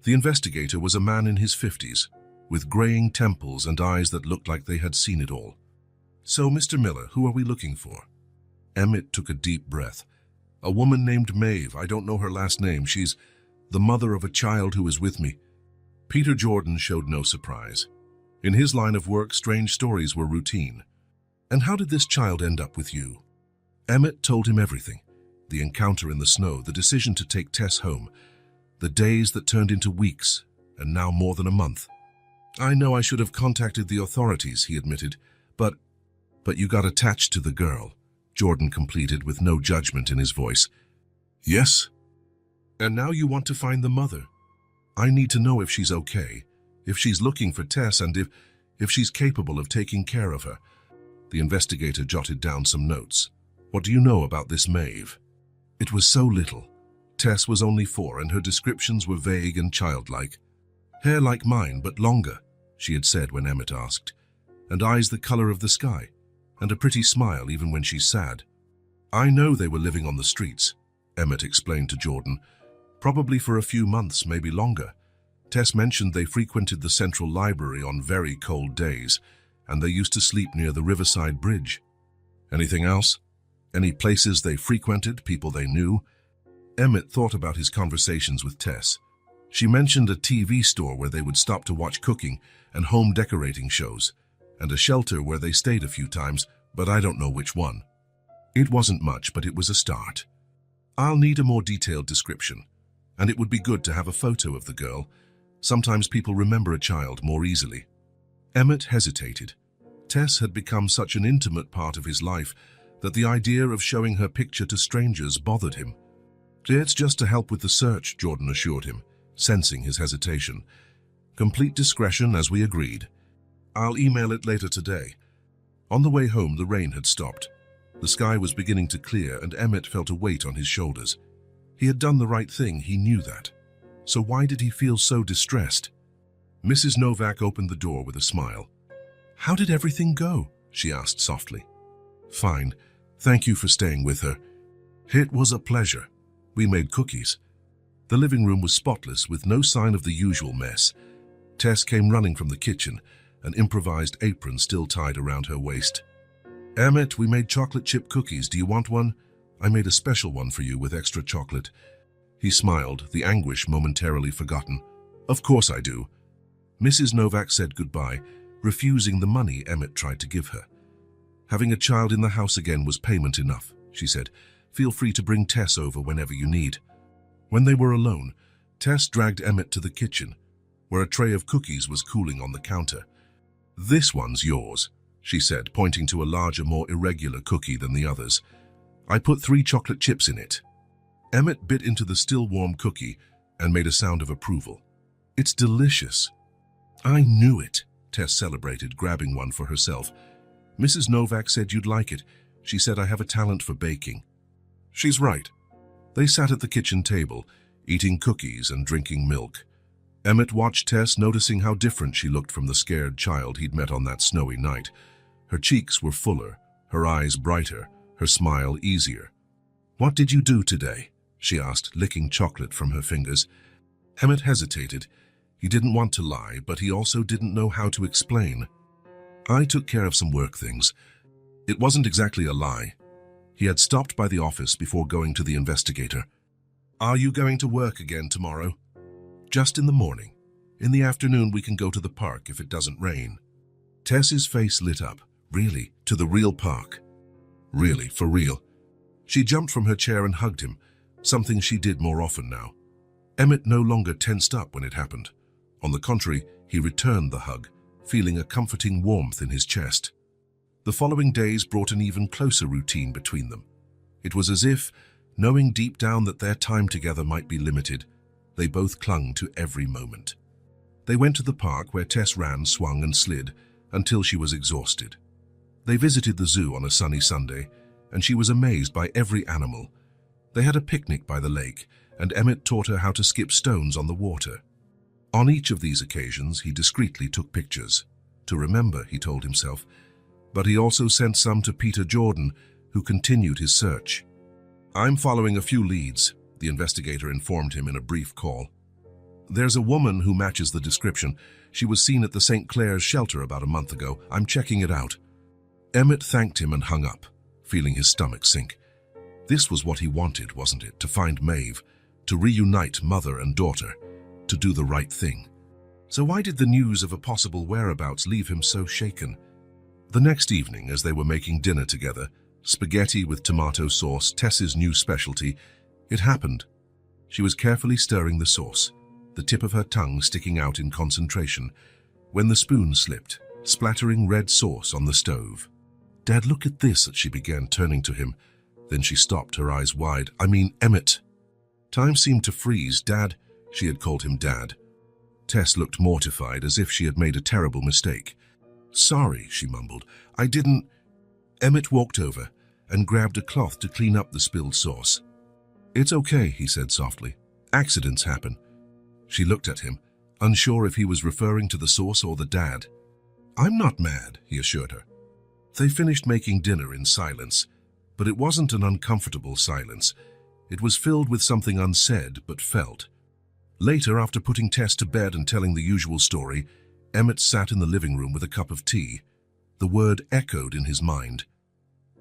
The investigator was a man in his 50s, with graying temples and eyes that looked like they had seen it all. So, Mr. Miller, who are we looking for? Emmett took a deep breath. A woman named Maeve. I don't know her last name. She's the mother of a child who is with me. Peter Jordan showed no surprise. In his line of work, strange stories were routine. And how did this child end up with you? Emmett told him everything. The encounter in the snow, the decision to take Tess home, the days that turned into weeks, and now more than a month. I know I should have contacted the authorities, he admitted, but you got attached to the girl, Jordan completed with no judgment in his voice. Yes. And now you want to find the mother. I need to know if she's okay, if she's looking for Tess, and if she's capable of taking care of her. The investigator jotted down some notes. What do you know about this Maeve? It was so little. Tess was only 4 and her descriptions were vague and childlike. Hair like mine, but longer, she had said when Emmett asked, and eyes the color of the sky, and a pretty smile even when she's sad. I know they were living on the streets, Emmett explained to Jordan, probably for a few months, maybe longer. Tess mentioned they frequented the central library on very cold days, and they used to sleep near the Riverside Bridge. Anything else? Any places they frequented, people they knew? Emmett thought about his conversations with Tess. She mentioned a TV store where they would stop to watch cooking and home decorating shows, and a shelter where they stayed a few times, but I don't know which one. It wasn't much, but it was a start. I'll need a more detailed description, and it would be good to have a photo of the girl. Sometimes people remember a child more easily. Emmett hesitated. Tess had become such an intimate part of his life that the idea of showing her picture to strangers bothered him. It's just to help with the search, Jordan assured him, sensing his hesitation. Complete discretion, as we agreed. I'll email it later today. On the way home, the rain had stopped. The sky was beginning to clear, and Emmett felt a weight on his shoulders. He had done the right thing, he knew that. So why did he feel so distressed? Mrs. Novak opened the door with a smile. How did everything go? She asked softly. Fine. Thank you for staying with her. It was a pleasure. We made cookies. The living room was spotless, with no sign of the usual mess. Tess came running from the kitchen, an improvised apron still tied around her waist. Emmett, we made chocolate chip cookies. Do you want one? I made a special one for you with extra chocolate. He smiled, the anguish momentarily forgotten. Of course I do. Mrs. Novak said goodbye, refusing the money Emmett tried to give her. Having a child in the house again was payment enough, she said. Feel free to bring Tess over whenever you need. When they were alone, Tess dragged Emmett to the kitchen, where a tray of cookies was cooling on the counter. This one's yours, she said, pointing to a larger, more irregular cookie than the others. I put 3 chocolate chips in it. Emmett bit into the still warm cookie and made a sound of approval. It's delicious. I knew it, Tess celebrated, grabbing one for herself. Mrs. Novak said you'd like it. She said I have a talent for baking. She's right. They sat at the kitchen table, eating cookies and drinking milk. Emmett watched Tess, noticing how different she looked from the scared child he'd met on that snowy night. Her cheeks were fuller, her eyes brighter, her smile easier. What did you do today? she asked, licking chocolate from her fingers. Emmett hesitated. He didn't want to lie, but he also didn't know how to explain. I took care of some work things. It wasn't exactly a lie. He had stopped by the office before going to the investigator. Are you going to work again tomorrow? Just in the morning. In the afternoon we can go to the park if it doesn't rain. Tess's face lit up. Really? To the real park? Really, for real. She jumped from her chair and hugged him, something she did more often now. Emmett no longer tensed up when it happened. On the contrary, he returned the hug, feeling a comforting warmth in his chest. The following days brought an even closer routine between them. It was as if, knowing deep down that their time together might be limited, they both clung to every moment. They went to the park where Tess ran, swung and slid until she was exhausted. They visited the zoo on a sunny Sunday, and she was amazed by every animal. They had a picnic by the lake, and Emmett taught her how to skip stones on the water. On each of these occasions, he discreetly took pictures. To remember, he told himself, but he also sent some to Peter Jordan, who continued his search. I'm following a few leads, the investigator informed him in a brief call. There's a woman who matches the description. She was seen at the St. Clair's shelter about a month ago. I'm checking it out. Emmett thanked him and hung up, feeling his stomach sink. This was what he wanted, wasn't it? To find Maeve, to reunite mother and daughter, to do the right thing. So why did the news of a possible whereabouts leave him so shaken? The next evening, as they were making dinner together, spaghetti with tomato sauce, Tess's new specialty, it happened. She was carefully stirring the sauce, the tip of her tongue sticking out in concentration, when the spoon slipped, splattering red sauce on the stove. Dad, look at this, she began, turning to him. Then she stopped, her eyes wide. I mean, Emmett. Time seemed to freeze. Dad, she had called him Dad. Tess looked mortified, as if she had made a terrible mistake. Sorry, she mumbled. I didn't... Emmett walked over and grabbed a cloth to clean up the spilled sauce. It's okay, he said softly. Accidents happen. She looked at him, unsure if he was referring to the sauce or the dad. I'm not mad, he assured her. They finished making dinner in silence, but it wasn't an uncomfortable silence. It was filled with something unsaid but felt. Later, after putting Tess to bed and telling the usual story, Emmett sat in the living room with a cup of tea. The word echoed in his mind.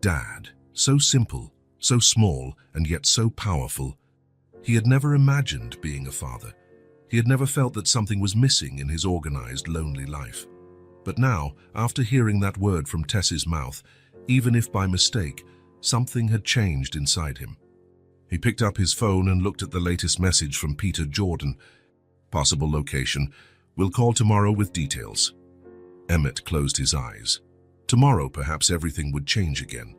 Dad, so simple, so small, and yet so powerful. He had never imagined being a father. He had never felt that something was missing in his organized, lonely life. But now, after hearing that word from Tess's mouth, even if by mistake, something had changed inside him. He picked up his phone and looked at the latest message from Peter Jordan. Possible location. We'll call tomorrow with details. Emmett closed his eyes. Tomorrow, perhaps everything would change again.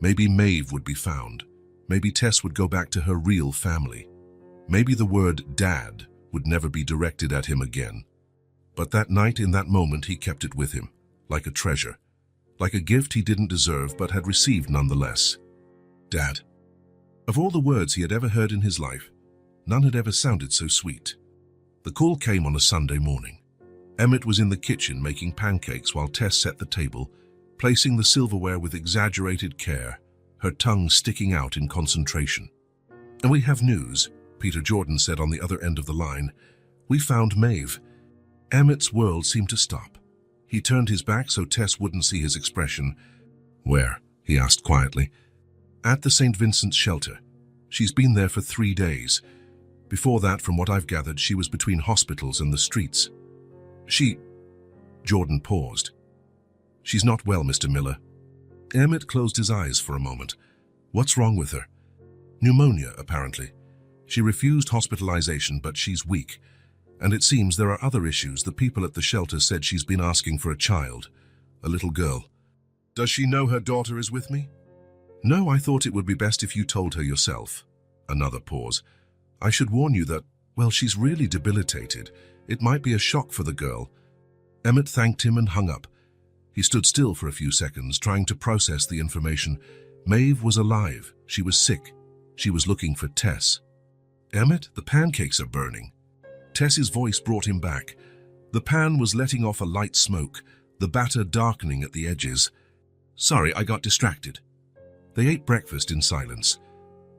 Maybe Maeve would be found. Maybe Tess would go back to her real family. Maybe the word Dad would never be directed at him again. But that night, in that moment, he kept it with him, like a treasure, like a gift he didn't deserve but had received nonetheless. Dad. Of all the words he had ever heard in his life, none had ever sounded so sweet. The call came on a Sunday morning. Emmett was in the kitchen making pancakes while Tess set the table, placing the silverware with exaggerated care, her tongue sticking out in concentration. And we have news, Peter Jordan said on the other end of the line. We found Maeve. Emmett's world seemed to stop. He turned his back so Tess wouldn't see his expression. Where? He asked quietly. At the St. Vincent's shelter. She's been there for 3 days. Before that, from what I've gathered, she was between hospitals and the streets. Jordan paused. She's not well, Mr. Miller. Emmett closed his eyes for a moment. What's wrong with her? Pneumonia, apparently. She refused hospitalization, but she's weak. And it seems there are other issues. The people at the shelter said she's been asking for a child, a little girl. Does she know her daughter is with me? No, I thought it would be best if you told her yourself. Another pause. I should warn you that, well, she's really debilitated. It might be a shock for the girl. Emmett thanked him and hung up. He stood still for a few seconds, trying to process the information. Maeve was alive. She was sick. She was looking for Tess. Emmett, the pancakes are burning. Tess's voice brought him back. The pan was letting off a light smoke, the batter darkening at the edges. Sorry, I got distracted. They ate breakfast in silence.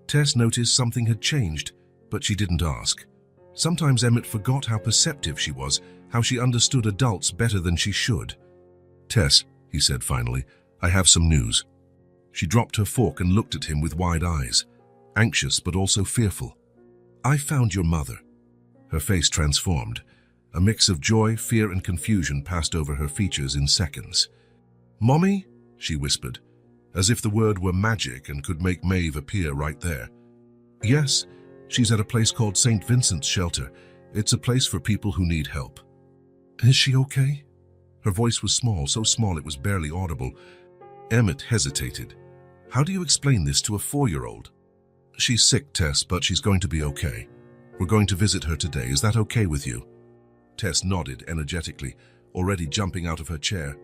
Tess noticed something had changed, but she didn't ask. Sometimes Emmett forgot how perceptive she was, how she understood adults better than she should. "Tess," he said finally, "I have some news." She dropped her fork and looked at him with wide eyes, anxious but also fearful. "I found your mother." Her face transformed. A mix of joy, fear, and confusion passed over her features in seconds. "Mommy?" she whispered, as if the word were magic and could make Maeve appear right there. "Yes, she's at a place called St. Vincent's Shelter. It's a place for people who need help." "Is she okay?" Her voice was small, so small it was barely audible. Emmett hesitated. "How do you explain this to a 4-year-old? "She's sick, Tess, but she's going to be okay. We're going to visit her today. Is that okay with you?" Tess nodded energetically, already jumping out of her chair.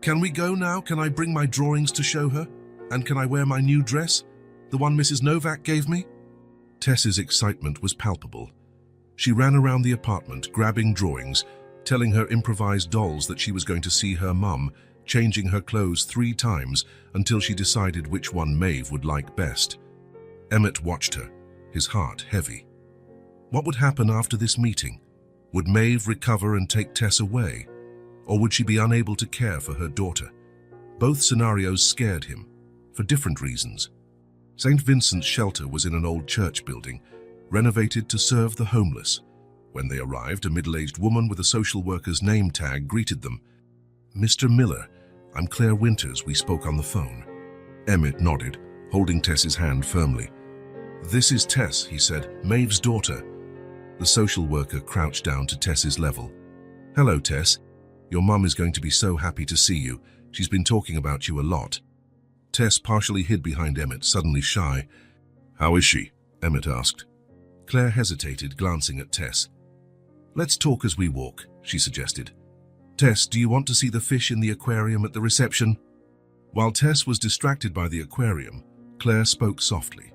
"Can we go now? Can I bring my drawings to show her? And can I wear my new dress? The one Mrs. Novak gave me?" Tess's excitement was palpable. She ran around the apartment, grabbing drawings, telling her improvised dolls that she was going to see her mum, changing her clothes 3 times until she decided which one Maeve would like best. Emmett watched her, his heart heavy. What would happen after this meeting? Would Maeve recover and take Tess away? Or would she be unable to care for her daughter? Both scenarios scared him, for different reasons. St. Vincent's Shelter was in an old church building, renovated to serve the homeless. When they arrived, a middle-aged woman with a social worker's name tag greeted them. "Mr. Miller, I'm Claire Winters. We spoke on the phone." Emmett nodded, holding Tess's hand firmly. "This is Tess," he said, "Maeve's daughter." The social worker crouched down to Tess's level. "Hello, Tess. Your mum is going to be so happy to see you. She's been talking about you a lot." Tess partially hid behind Emmett, suddenly shy. "How is she?" Emmett asked. Claire hesitated, glancing at Tess. "Let's talk as we walk," she suggested. "Tess, do you want to see the fish in the aquarium at the reception?" While Tess was distracted by the aquarium, Claire spoke softly.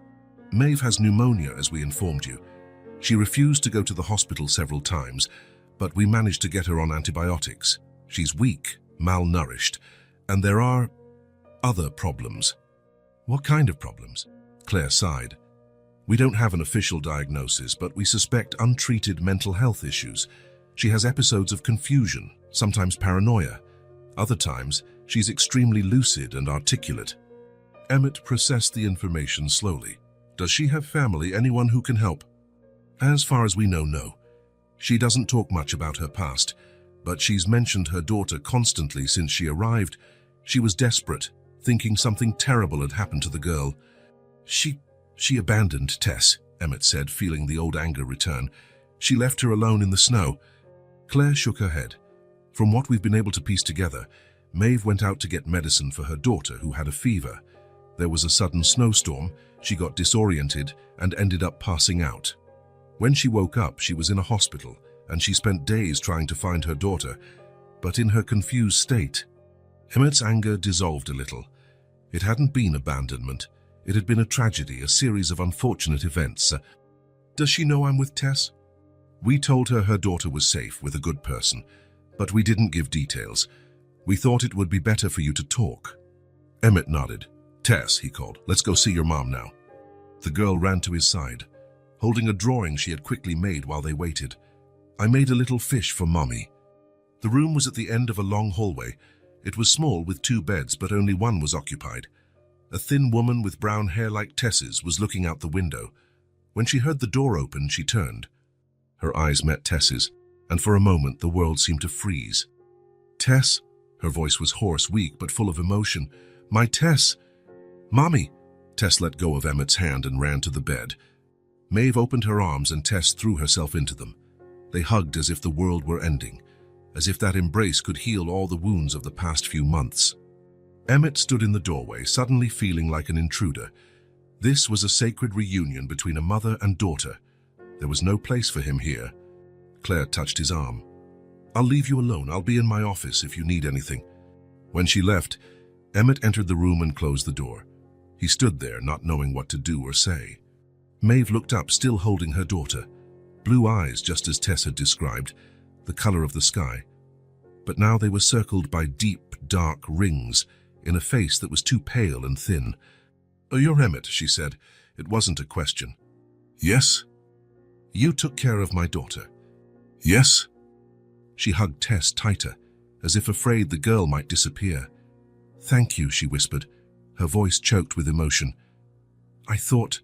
"Maeve has pneumonia, as we informed you. She refused to go to the hospital several times, but we managed to get her on antibiotics. She's weak, malnourished, and there are other problems." "What kind of problems?" Claire sighed. "We don't have an official diagnosis, but we suspect untreated mental health issues. She has episodes of confusion, sometimes paranoia. Other times, she's extremely lucid and articulate." Emmett processed the information slowly. "Does she have family, anyone who can help?" "As far as we know, no. She doesn't talk much about her past, but she's mentioned her daughter constantly since she arrived. She was desperate, thinking something terrible had happened to the girl." She abandoned Tess," Emmett said, feeling the old anger return. "She left her alone in the snow." Claire shook her head. "From what we've been able to piece together, Maeve went out to get medicine for her daughter, who had a fever. There was a sudden snowstorm, she got disoriented and ended up passing out. When she woke up, she was in a hospital, and she spent days trying to find her daughter, but in her confused state." Emmett's anger dissolved a little. It hadn't been abandonment. It had been a tragedy, a series of unfortunate events. "Does she know I'm with Tess?" "We told her her daughter was safe with a good person, but we didn't give details. We thought it would be better for you to talk." Emmett nodded. "Tess," he called, "let's go see your mom now." The girl ran to his side, holding a drawing she had quickly made while they waited. "I made a little fish for Mommy." The room was at the end of a long hallway. It was small with 2 beds, but only one was occupied. A thin woman with brown hair like Tess's was looking out the window. When she heard the door open, she turned. Her eyes met Tess's, and for a moment the world seemed to freeze. "Tess?" Her voice was hoarse, weak, but full of emotion. "My Tess!" "Mommy!" Tess let go of Emmett's hand and ran to the bed. Maeve opened her arms and Tess threw herself into them. They hugged as if the world were ending, as if that embrace could heal all the wounds of the past few months. Emmett stood in the doorway, suddenly feeling like an intruder. This was a sacred reunion between a mother and daughter. There was no place for him here. Claire touched his arm. "I'll leave you alone. I'll be in my office if you need anything." When she left, Emmett entered the room and closed the door. He stood there, not knowing what to do or say. Maeve looked up, still holding her daughter. Blue eyes, just as Tess had described, the color of the sky. But now they were circled by deep, dark rings in a face that was too pale and thin. "Oh, you're Emmett," she said. It wasn't a question. Yes? You took care of my daughter. Yes? She hugged Tess tighter, as if afraid the girl might disappear. Thank you, she whispered, her voice choked with emotion. I thought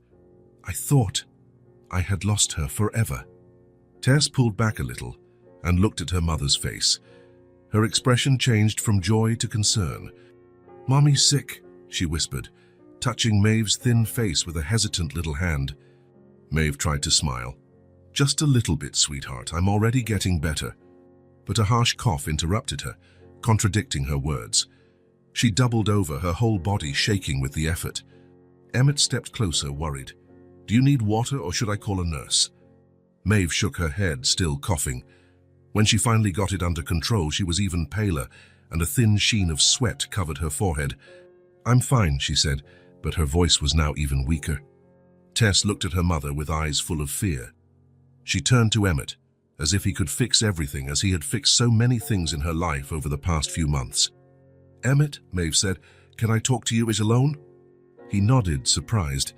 I had lost her forever. Tess pulled back a little and looked at her mother's face. Her expression changed from joy to concern. Mommy's sick, she whispered, touching Maeve's thin face with a hesitant little hand. Maeve tried to smile. Just a little bit, sweetheart. I'm already getting better. But a harsh cough interrupted her, contradicting her words. She doubled over, her whole body shaking with the effort. Emmett stepped closer, worried. Do you need water or should I call a nurse? Maeve shook her head, still coughing. When she finally got it under control, she was even paler, and a thin sheen of sweat covered her forehead. I'm fine, she said, but her voice was now even weaker. Tess looked at her mother with eyes full of fear. She turned to Emmett, as if he could fix everything, as he had fixed so many things in her life over the past few months. Emmett, Maeve said, can I talk to you alone? He nodded, surprised.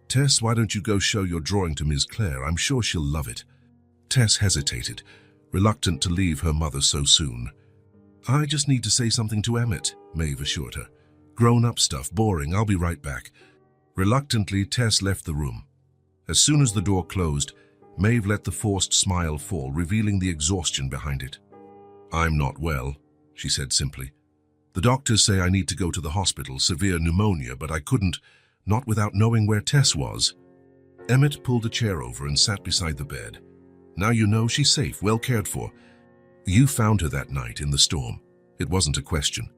Tess, why don't you go show your drawing to Ms. Clare? I'm sure she'll love it. Tess hesitated, reluctant to leave her mother so soon. I just need to say something to Emmett, Maeve assured her. Grown-up stuff, boring, I'll be right back. Reluctantly, Tess left the room. As soon as the door closed, Maeve let the forced smile fall, revealing the exhaustion behind it. I'm not well, she said simply. The doctors say I need to go to the hospital, severe pneumonia, but I couldn't, not without knowing where Tess was. Emmett pulled a chair over and sat beside the bed. Now you know she's safe, well cared for. You found her that night in the storm. It wasn't a question.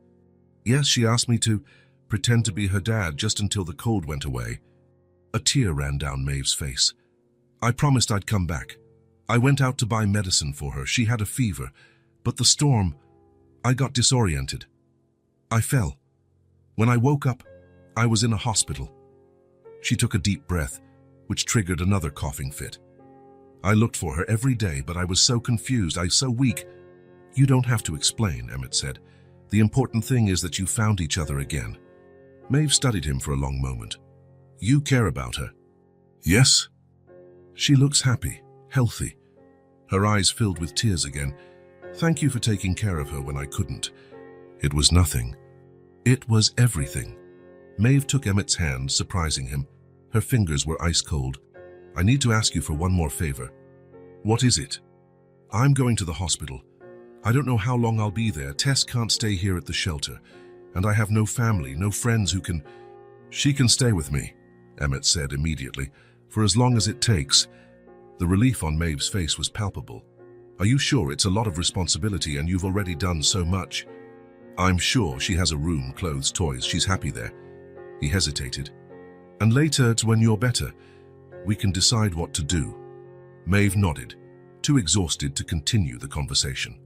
Yes, she asked me to pretend to be her dad just until the cold went away. A tear ran down Maeve's face. I promised I'd come back. I went out to buy medicine for her. She had a fever. But the storm, I got disoriented. I fell. When I woke up, I was in a hospital. She took a deep breath, which triggered another coughing fit. I looked for her every day, but I was so confused, so weak. You don't have to explain, Emmett said. The important thing is that you found each other again. Maeve studied him for a long moment. You care about her? Yes. She looks happy, healthy. Her eyes filled with tears again. Thank you for taking care of her when I couldn't. It was nothing. It was everything. Maeve took Emmett's hand, surprising him. Her fingers were ice cold. I need to ask you for one more favor. What is it? I'm going to the hospital. I don't know how long I'll be there. Tess can't stay here at the shelter, and I have no family, no friends who can... She can stay with me, Emmett said immediately, for as long as it takes. The relief on Maeve's face was palpable. Are you sure? It's a lot of responsibility and you've already done so much. I'm sure she has a room, clothes, toys. She's happy there. He hesitated. And later, when you're better, we can decide what to do. Maeve nodded, too exhausted to continue the conversation.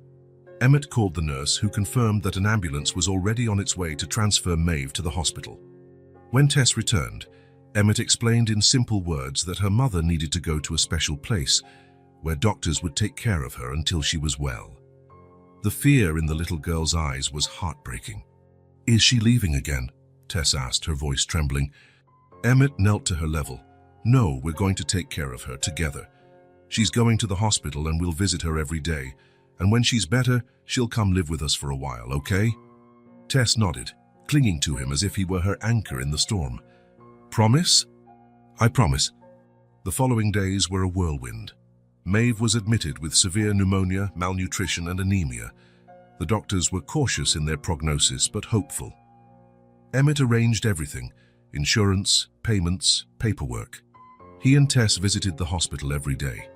Emmett called the nurse, who confirmed that an ambulance was already on its way to transfer Maeve to the hospital. When Tess returned, Emmett explained in simple words that her mother needed to go to a special place where doctors would take care of her until she was well. The fear in the little girl's eyes was heartbreaking. Is she leaving again? Tess asked, her voice trembling. Emmett knelt to her level. No, we're going to take care of her together. She's going to the hospital and we'll visit her every day. And when she's better, she'll come live with us for a while, okay? Tess nodded, clinging to him as if he were her anchor in the storm. Promise? I promise. The following days were a whirlwind. Maeve was admitted with severe pneumonia, malnutrition, and anemia. The doctors were cautious in their prognosis, but hopeful. Emmett arranged everything: insurance, payments, paperwork. He and Tess visited the hospital every day.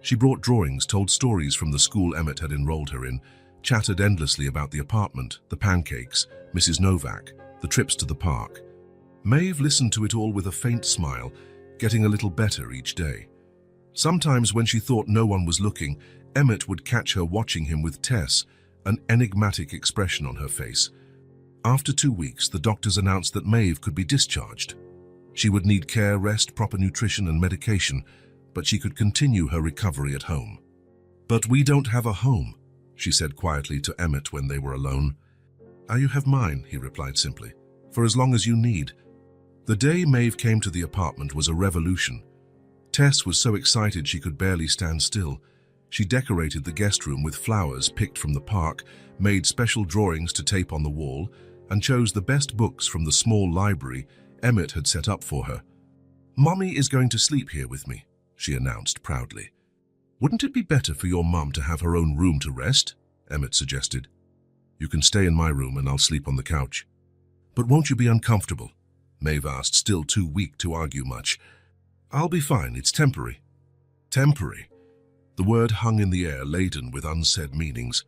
She brought drawings, told stories from the school Emmett had enrolled her in, chatted endlessly about the apartment, the pancakes, Mrs. Novak, the trips to the park. Maeve listened to it all with a faint smile, getting a little better each day. Sometimes when she thought no one was looking, Emmett would catch her watching him with Tess, an enigmatic expression on her face. After 2 weeks, the doctors announced that Maeve could be discharged. She would need care, rest, proper nutrition and medication, but she could continue her recovery at home. But we don't have a home, she said quietly to Emmett when they were alone. You have mine, he replied simply, for as long as you need. The day Maeve came to the apartment was a revolution. Tess was so excited she could barely stand still. She decorated the guest room with flowers picked from the park, made special drawings to tape on the wall, and chose the best books from the small library Emmett had set up for her. "Mommy is going to sleep here with me," she announced proudly. "Wouldn't it be better for your mum to have her own room to rest?" Emmett suggested. "You can stay in my room and I'll sleep on the couch." "But won't you be uncomfortable?" Maeve asked, still too weak to argue much. "I'll be fine, it's temporary." Temporary. The word hung in the air, laden with unsaid meanings.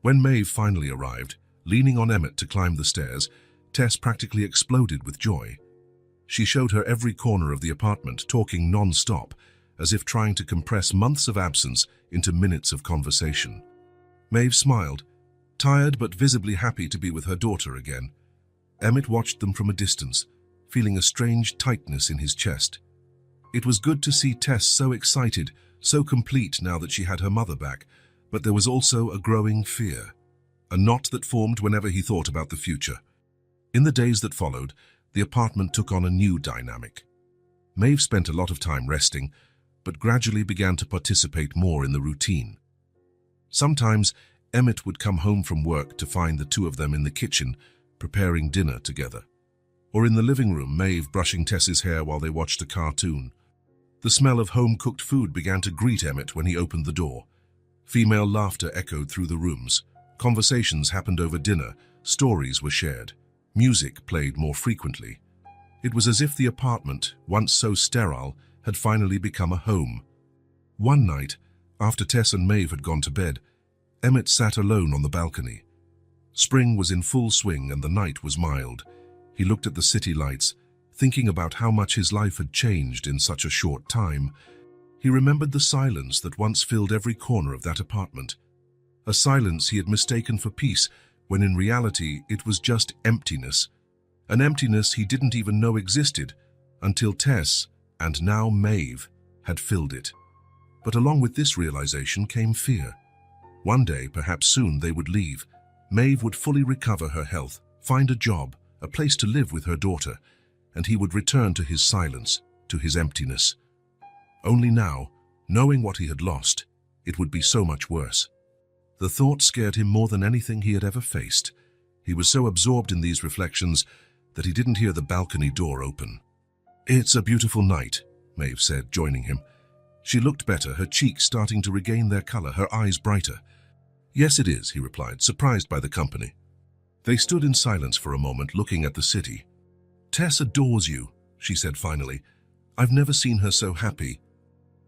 When Maeve finally arrived, leaning on Emmett to climb the stairs, Tess practically exploded with joy. She showed her every corner of the apartment, talking non-stop, as if trying to compress months of absence into minutes of conversation. Maeve smiled, tired but visibly happy to be with her daughter again. Emmett watched them from a distance, feeling a strange tightness in his chest. It was good to see Tess so excited, so complete now that she had her mother back, but there was also a growing fear, a knot that formed whenever he thought about the future. In the days that followed, the apartment took on a new dynamic. Maeve spent a lot of time resting, but gradually began to participate more in the routine. Sometimes, Emmett would come home from work to find the two of them in the kitchen, preparing dinner together. Or in the living room, Maeve brushing Tess's hair while they watched a cartoon. The smell of home-cooked food began to greet Emmett when he opened the door. Female laughter echoed through the rooms. Conversations happened over dinner, stories were shared. Music played more frequently. It was as if the apartment, once so sterile, had finally become a home. One night, after Tess and Maeve had gone to bed, Emmett sat alone on the balcony. Spring was in full swing and the night was mild. He looked at the city lights, thinking about how much his life had changed in such a short time. He remembered the silence that once filled every corner of that apartment. A silence he had mistaken for peace, when in reality it was just emptiness. An emptiness he didn't even know existed, until Tess, and now Maeve, had filled it. But along with this realization came fear. One day, perhaps soon, they would leave. Maeve would fully recover her health, find a job, a place to live with her daughter, and he would return to his silence, to his emptiness. Only now, knowing what he had lost, it would be so much worse. The thought scared him more than anything he had ever faced. He was so absorbed in these reflections that he didn't hear the balcony door open. "It's a beautiful night," Maeve said, joining him. She looked better, her cheeks starting to regain their color, her eyes brighter. "Yes, it is," he replied, surprised by the company. They stood in silence for a moment, looking at the city. "Tess adores you," she said finally. "I've never seen her so happy."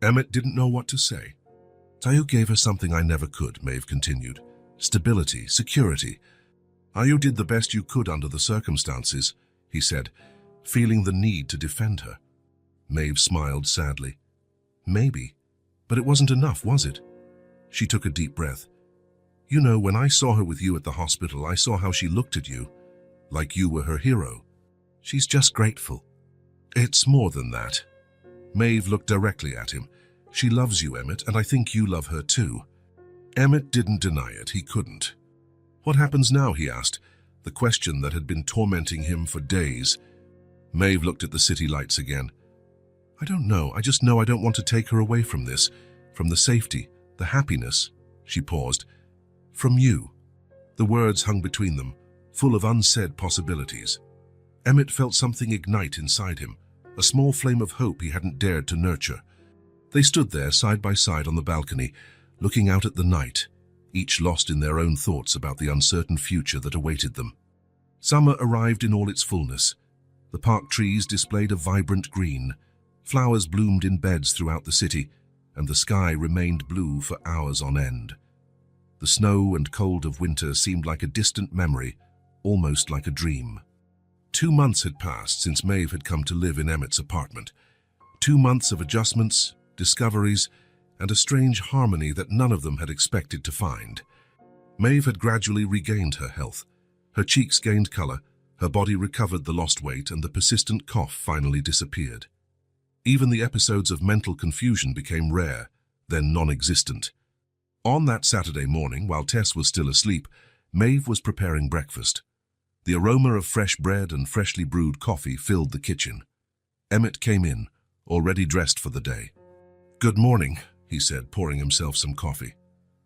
Emmett didn't know what to say. "Tayo gave her something I never could," Maeve continued. "Stability, security. Tayo did the best you could under the circumstances," he said, feeling the need to defend her. Maeve smiled sadly. "Maybe, but it wasn't enough, was it?" She took a deep breath. "You know, when I saw her with you at the hospital, I saw how she looked at you, like you were her hero. She's just grateful." "It's more than that." Maeve looked directly at him. "She loves you, Emmett, and I think you love her too." Emmett didn't deny it, he couldn't. "What happens now?" he asked, the question that had been tormenting him for days. Maeve looked at the city lights again. "I don't know, I just know I don't want to take her away from this, from the safety, the happiness." She paused. "From you." The words hung between them, full of unsaid possibilities. Emmett felt something ignite inside him, a small flame of hope he hadn't dared to nurture. They stood there side by side on the balcony, looking out at the night, each lost in their own thoughts about the uncertain future that awaited them. Summer arrived in all its fullness. The park trees displayed a vibrant green. Flowers bloomed in beds throughout the city, and the sky remained blue for hours on end. The snow and cold of winter seemed like a distant memory, almost like a dream. 2 months had passed since Maeve had come to live in Emmett's apartment. 2 months of adjustments, discoveries, and a strange harmony that none of them had expected to find. Maeve had gradually regained her health. Her cheeks gained color, her body recovered the lost weight, and the persistent cough finally disappeared. Even the episodes of mental confusion became rare, then non-existent. On that Saturday morning, while Tess was still asleep, Maeve was preparing breakfast. The aroma of fresh bread and freshly brewed coffee filled the kitchen. Emmett came in, already dressed for the day. "Good morning," he said, pouring himself some coffee.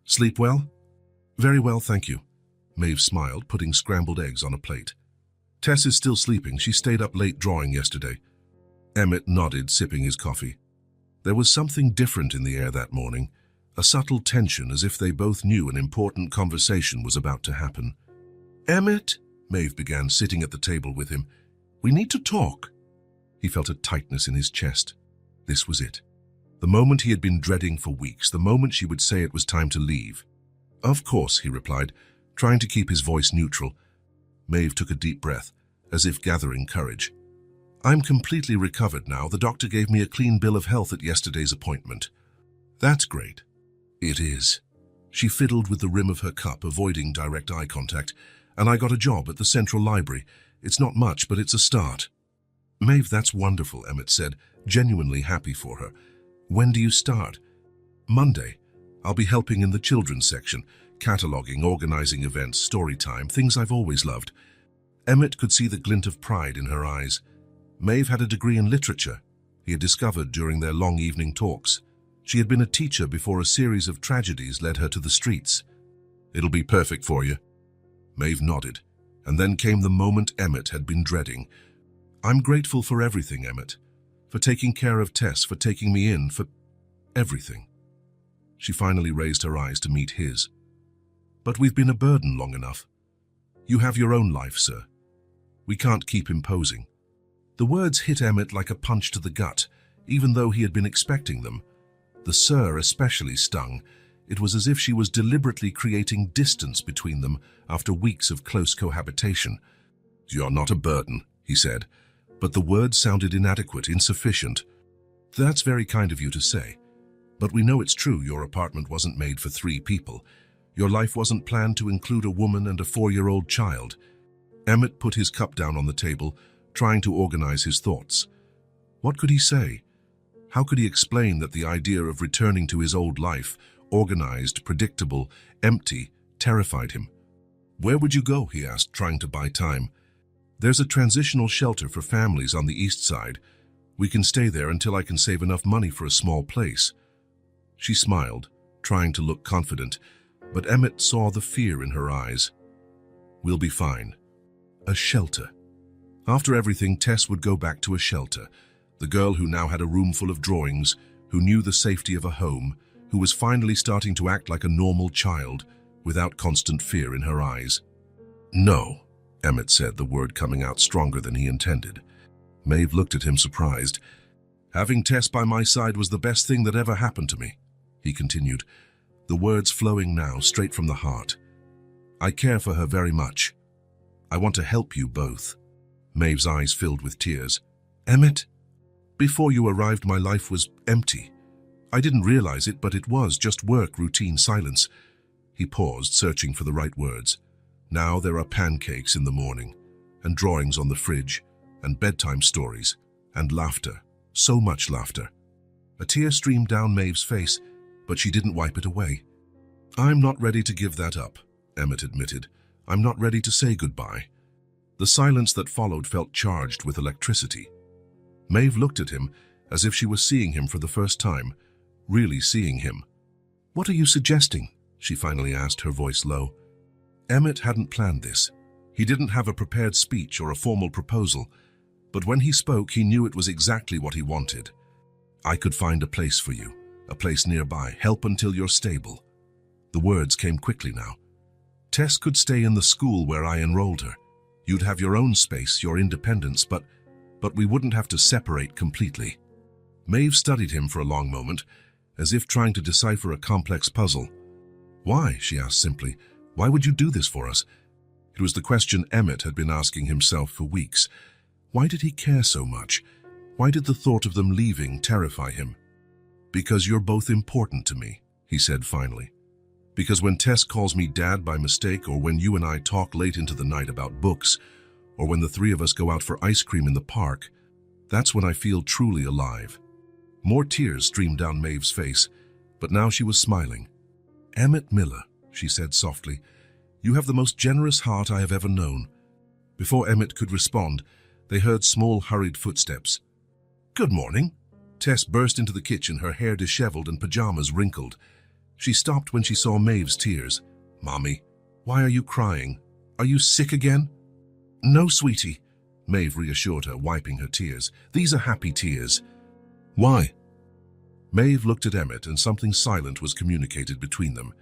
"Sleep well?" "Very well, thank you." Maeve smiled, putting scrambled eggs on a plate. "Tess is still sleeping. She stayed up late drawing yesterday." Emmett nodded, sipping his coffee. There was something different in the air that morning, a subtle tension as if they both knew an important conversation was about to happen. "Emmett," Maeve began, sitting at the table with him, "we need to talk." He felt a tightness in his chest. This was it. The moment he had been dreading for weeks, the moment she would say it was time to leave. "Of course," he replied, trying to keep his voice neutral. Maeve took a deep breath, as if gathering courage. "I'm completely recovered now. The doctor gave me a clean bill of health at yesterday's appointment." "That's great." "It is." She fiddled with the rim of her cup, avoiding direct eye contact. "And I got a job at the Central Library. It's not much, but it's a start." "Maeve, that's wonderful," Emmett said, genuinely happy for her. "When do you start?" "Monday. I'll be helping in the children's section, cataloging, organizing events, story time, things I've always loved." Emmett could see the glint of pride in her eyes. Maeve had a degree in literature, he had discovered during their long evening talks. She had been a teacher before a series of tragedies led her to the streets. "It'll be perfect for you." Maeve nodded, and then came the moment Emmett had been dreading. "I'm grateful for everything, Emmett. For taking care of Tess, for taking me in, for everything." She finally raised her eyes to meet his. "But we've been a burden long enough. You have your own life, sir. We can't keep imposing." The words hit Emmett like a punch to the gut, even though he had been expecting them. The "sir" especially stung. It was as if she was deliberately creating distance between them after weeks of close cohabitation. "You're not a burden," he said, but the words sounded inadequate, insufficient. "That's very kind of you to say. But we know it's true. Your apartment wasn't made for 3 people. Your life wasn't planned to include a woman and a 4-year-old child." Emmett put his cup down on the table, trying to organize his thoughts. What could he say? How could he explain that the idea of returning to his old life, organized, predictable, empty, terrified him? "Where would you go?" he asked, trying to buy time. "There's a transitional shelter for families on the east side. We can stay there until I can save enough money for a small place." She smiled, trying to look confident, but Emmett saw the fear in her eyes. "We'll be fine." A shelter. After everything, Tess would go back to a shelter. The girl who now had a room full of drawings, who knew the safety of a home, who was finally starting to act like a normal child, without constant fear in her eyes. "No," Emmett said, the word coming out stronger than he intended. Maeve looked at him surprised. "Having Tess by my side was the best thing that ever happened to me," he continued, the words flowing now straight from the heart. "I care for her very much. I want to help you both." Maeve's eyes filled with tears. "Emmett, before you arrived, my life was empty. I didn't realize it, but it was just work, routine, silence." He paused, searching for the right words. "Now there are pancakes in the morning, and drawings on the fridge, and bedtime stories, and laughter, so much laughter." A tear streamed down Maeve's face, but she didn't wipe it away. "I'm not ready to give that up," Emmett admitted. "I'm not ready to say goodbye." The silence that followed felt charged with electricity. Maeve looked at him as if she was seeing him for the first time, really seeing him. "What are you suggesting?" she finally asked, her voice low. Emmett hadn't planned this. He didn't have a prepared speech or a formal proposal, but when he spoke, he knew it was exactly what he wanted. "I could find a place for you, a place nearby, help until you're stable." The words came quickly now. "Tess could stay in the school where I enrolled her. You'd have your own space, your independence, but we wouldn't have to separate completely." Maeve studied him for a long moment, as if trying to decipher a complex puzzle. "Why?" she asked simply. "Why would you do this for us?" It was the question Emmett had been asking himself for weeks. Why did he care so much? Why did the thought of them leaving terrify him? "Because you're both important to me," he said finally. "Because when Tess calls me Dad by mistake, or when you and I talk late into the night about books, or when the 3 of us go out for ice cream in the park, that's when I feel truly alive." More tears streamed down Maeve's face, but now she was smiling. "Emmett Miller," she said softly, "you have the most generous heart I have ever known. Before Emmett could respond, they heard small, hurried footsteps. "Good morning." Tess burst into the kitchen, her hair disheveled and pajamas wrinkled. She stopped when she saw Maeve's tears. "Mommy, why are you crying? Are you sick again?" "No, sweetie," Maeve reassured her, wiping her tears. "These are happy tears." "Why?" Maeve looked at Emmett, and something silent was communicated between them.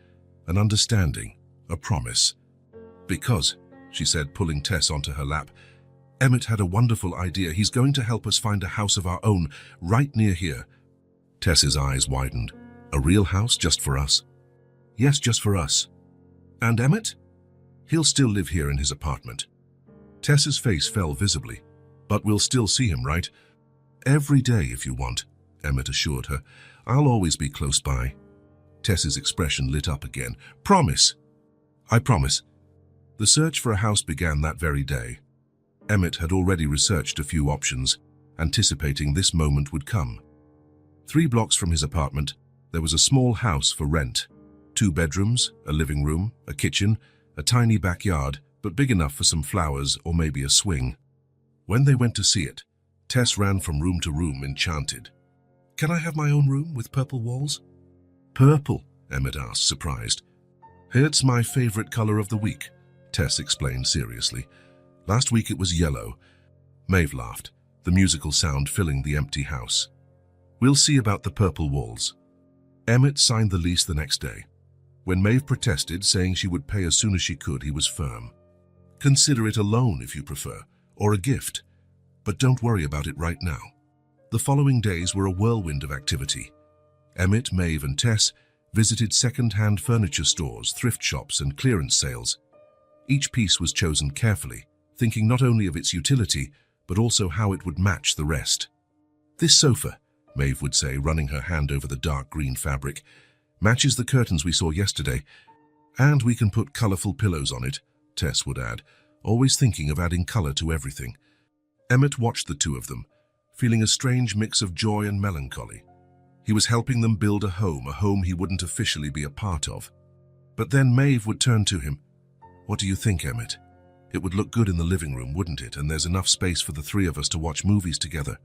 An understanding, a promise. "Because," she said, pulling Tess onto her lap, "Emmett had a wonderful idea. He's going to help us find a house of our own, right near here." Tess's eyes widened. "A real house just for us?" "Yes, just for us." "And Emmett?" "He'll still live here in his apartment." Tess's face fell visibly. "But we'll still see him, right?" "Every day if you want," Emmett assured her. "I'll always be close by." Tess's expression lit up again. "Promise." "I promise." The search for a house began that very day. Emmett had already researched a few options, anticipating this moment would come. 3 blocks from his apartment, there was a small house for rent. 2 bedrooms, a living room, a kitchen, a tiny backyard, but big enough for some flowers or maybe a swing. When they went to see it, Tess ran from room to room, enchanted. "Can I have my own room with purple walls?" "Purple?" Emmett asked, surprised. "It's my favorite color of the week," Tess explained seriously. "Last week it was yellow." Maeve laughed, the musical sound filling the empty house. "We'll see about the purple walls." Emmett signed the lease the next day. When Maeve protested, saying she would pay as soon as she could, he was firm. "Consider it a loan if you prefer, or a gift. But don't worry about it right now." The following days were a whirlwind of activity. Emmett, Maeve, and Tess visited second-hand furniture stores, thrift shops, and clearance sales. Each piece was chosen carefully, thinking not only of its utility, but also how it would match the rest. "This sofa," Maeve would say, running her hand over the dark green fabric, "matches the curtains we saw yesterday. And we can put colorful pillows on it," Tess would add, always thinking of adding color to everything. Emmett watched the two of them, feeling a strange mix of joy and melancholy. He was helping them build a home he wouldn't officially be a part of. But then Maeve would turn to him. "What do you think, Emmett? It would look good in the living room, wouldn't it? And there's enough space for the 3 of us to watch movies together."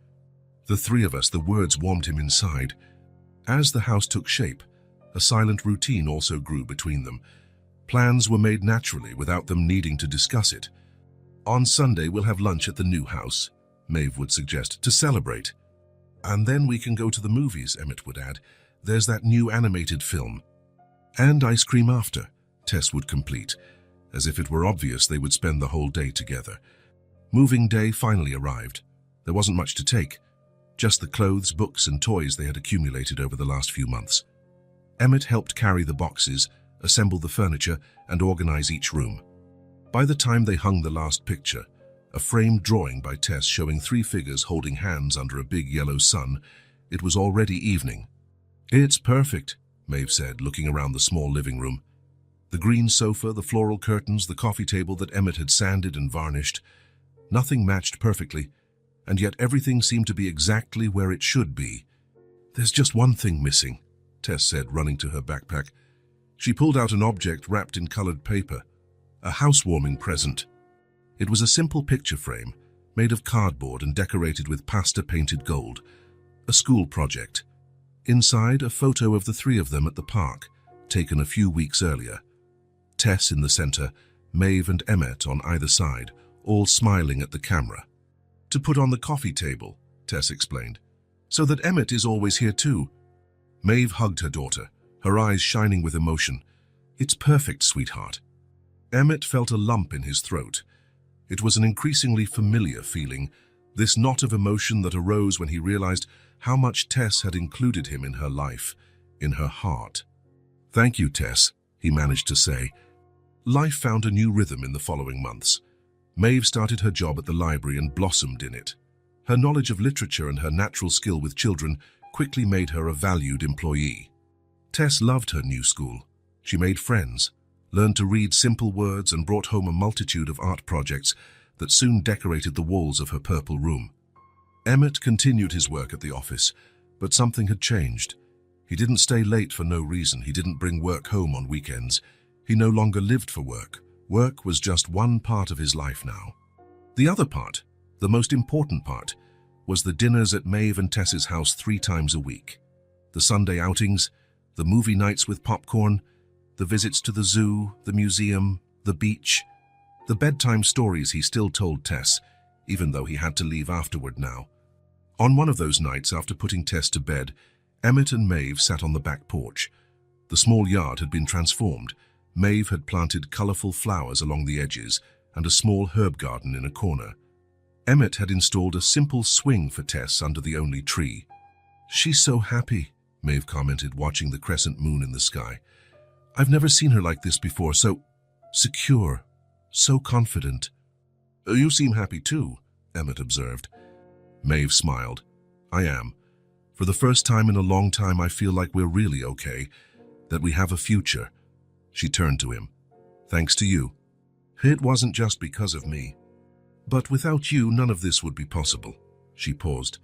The 3 of us, the words warmed him inside. As the house took shape, a silent routine also grew between them. Plans were made naturally without them needing to discuss it. "On Sunday we'll have lunch at the new house," Maeve would suggest, "to celebrate. And then we can go to the movies," Emmett would add. "There's that new animated film." "And ice cream after," Tess would complete, as if it were obvious they would spend the whole day together. Moving day finally arrived. There wasn't much to take, just the clothes, books, and toys they had accumulated over the last few months. Emmett helped carry the boxes, assemble the furniture, and organize each room. By the time they hung the last picture, a framed drawing by Tess showing 3 figures holding hands under a big yellow sun, it was already evening. "It's perfect," Maeve said, looking around the small living room. The green sofa, the floral curtains, the coffee table that Emmett had sanded and varnished. Nothing matched perfectly, and yet everything seemed to be exactly where it should be. "There's just one thing missing," Tess said, running to her backpack. She pulled out an object wrapped in colored paper, a housewarming present. It was a simple picture frame, made of cardboard and decorated with pasta-painted gold. A school project. Inside, a photo of the 3 of them at the park, taken a few weeks earlier. Tess in the center, Maeve and Emmett on either side, all smiling at the camera. "To put on the coffee table," Tess explained, "so that Emmett is always here too." Maeve hugged her daughter, her eyes shining with emotion. "It's perfect, sweetheart." Emmett felt a lump in his throat. It was an increasingly familiar feeling, this knot of emotion that arose when he realized how much Tess had included him in her life, in her heart. "Thank you, Tess," he managed to say. Life found a new rhythm in the following months. Maeve started her job at the library and blossomed in it. Her knowledge of literature and her natural skill with children quickly made her a valued employee. Tess loved her new school. She made friends, learned to read simple words, and brought home a multitude of art projects that soon decorated the walls of her purple room. Emmett continued his work at the office, but something had changed. He didn't stay late for no reason. He didn't bring work home on weekends. He no longer lived for work. Work was just one part of his life now. The other part, the most important part, was the dinners at Maeve and Tess's house 3 times a week. The Sunday outings, the movie nights with popcorn, the visits to the zoo, the museum, the beach, the bedtime stories he still told Tess, even though he had to leave afterward now. On one of those nights, after putting Tess to bed, Emmett and Maeve sat on the back porch. The small yard had been transformed. Maeve had planted colorful flowers along the edges and a small herb garden in a corner. Emmett had installed a simple swing for Tess under the only tree. "She's so happy," Maeve commented, watching the crescent moon in the sky. "I've never seen her like this before, so secure, so confident." "You seem happy too," Emmett observed. Maeve smiled. "I am. For the first time in a long time, I feel like we're really okay, that we have a future." She turned to him. "Thanks to you. It wasn't just because of me. But without you, none of this would be possible." She paused.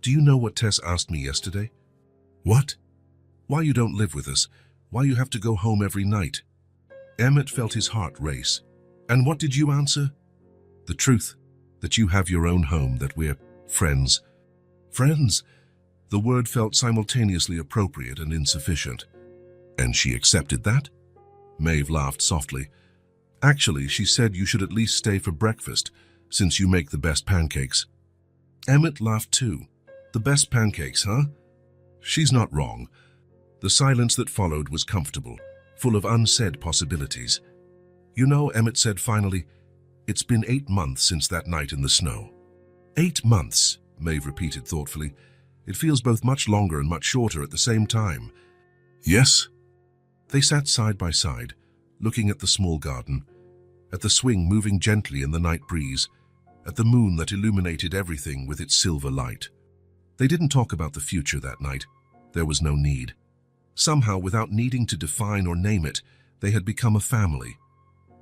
"Do you know what Tess asked me yesterday?" "What?" "Why you don't live with us, why you have to go home every night." Emmett felt his heart race. "And what did you answer?" "The truth, that you have your own home, that we're friends." "Friends?" The word felt simultaneously appropriate and insufficient. "And she accepted that?" Maeve laughed softly. "Actually, she said you should at least stay for breakfast, since you make the best pancakes." Emmett laughed too. "The best pancakes, huh?" She's not wrong. The silence that followed was comfortable, full of unsaid possibilities. "You know," Emmett said finally, "it's been 8 months since that night in the snow." 8 months, Maeve repeated thoughtfully. "It feels both much longer and much shorter at the same time." "Yes." They sat side by side, looking at the small garden, at the swing moving gently in the night breeze, at the moon that illuminated everything with its silver light. They didn't talk about the future that night. There was no need. Somehow, without needing to define or name it, they had become a family.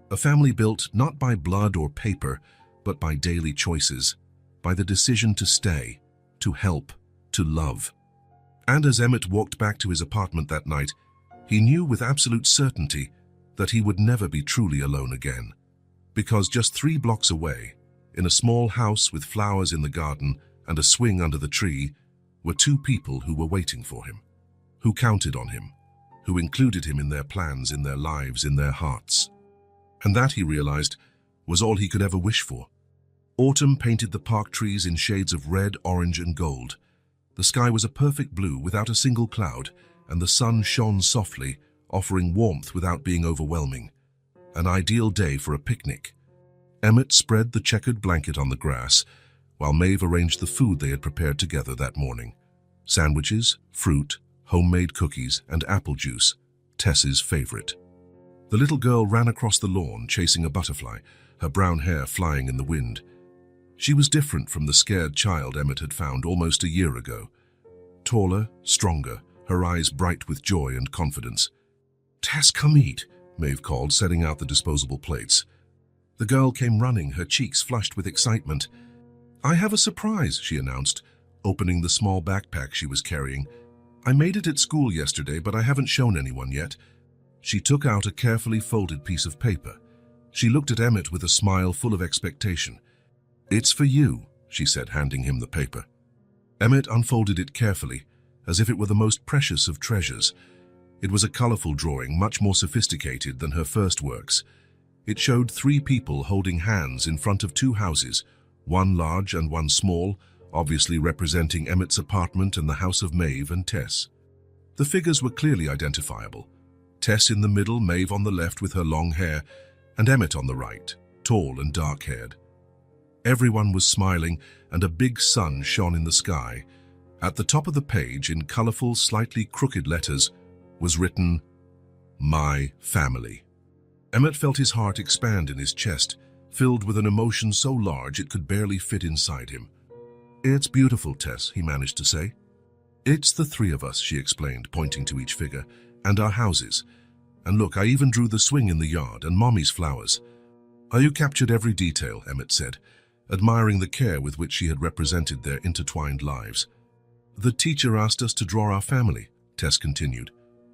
A family built not by blood or paper, but by daily choices, by the decision to stay, to help, to love. And as Emmett walked back to his apartment that night, he knew with absolute certainty that he would never be truly alone again. Because just 3 blocks away, in a small house with flowers in the garden and a swing under the tree, were 2 people who were waiting for him, who counted on him, who included him in their plans, in their lives, in their hearts. And that, he realized, was all he could ever wish for. Autumn painted the park trees in shades of red, orange, and gold. The sky was a perfect blue without a single cloud, and the sun shone softly, offering warmth without being overwhelming. An ideal day for a picnic. Emmett spread the checkered blanket on the grass, while Maeve arranged the food they had prepared together that morning. Sandwiches, fruit, homemade cookies, and apple juice, Tess's favorite. The little girl ran across the lawn, chasing a butterfly, her brown hair flying in the wind. She was different from the scared child Emmett had found almost a year ago. Taller, stronger, her eyes bright with joy and confidence. "Tess, come eat," Maeve called, setting out the disposable plates. The girl came running, her cheeks flushed with excitement. "I have a surprise," she announced, opening the small backpack she was carrying. "I made it at school yesterday, but I haven't shown anyone yet." She took out a carefully folded piece of paper. She looked at Emmett with a smile full of expectation. "It's for you," she said, handing him the paper. Emmett unfolded it carefully, as if it were the most precious of treasures. It was a colorful drawing, much more sophisticated than her first works. It showed 3 people holding hands in front of 2 houses, one large and one small, obviously representing Emmett's apartment and the house of Maeve and Tess. The figures were clearly identifiable. Tess in the middle, Maeve on the left with her long hair, and Emmett on the right, tall and dark-haired. Everyone was smiling, and a big sun shone in the sky. At the top of the page, in colorful, slightly crooked letters, was written, "My family." Emmett felt his heart expand in his chest, filled with an emotion so large it could barely fit inside him. "It's beautiful, Tess," he managed to say. "It's the 3 of us," she explained, pointing to each figure, "and our houses. And look, I even drew the swing in the yard and Mommy's flowers." "You captured every detail," Emmett said, admiring the care with which she had represented their intertwined lives. "The teacher asked us to draw our family," Tess continued.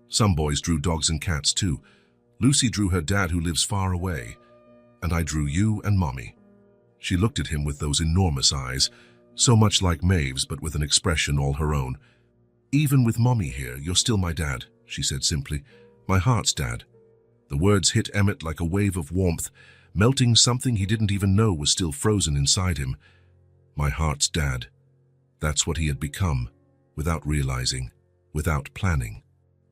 "Some boys drew dogs and cats too. Lucy drew her dad who lives far away. And I drew you and Mommy." She looked at him with those enormous eyes, so much like Maeve's but with an expression all her own. "Even with Mommy here, you're still my dad," she said simply. "My heart's dad." The words hit Emmett like a wave of warmth, melting something he didn't even know was still frozen inside him. My heart's dad. That's what he had become, without realizing, without planning.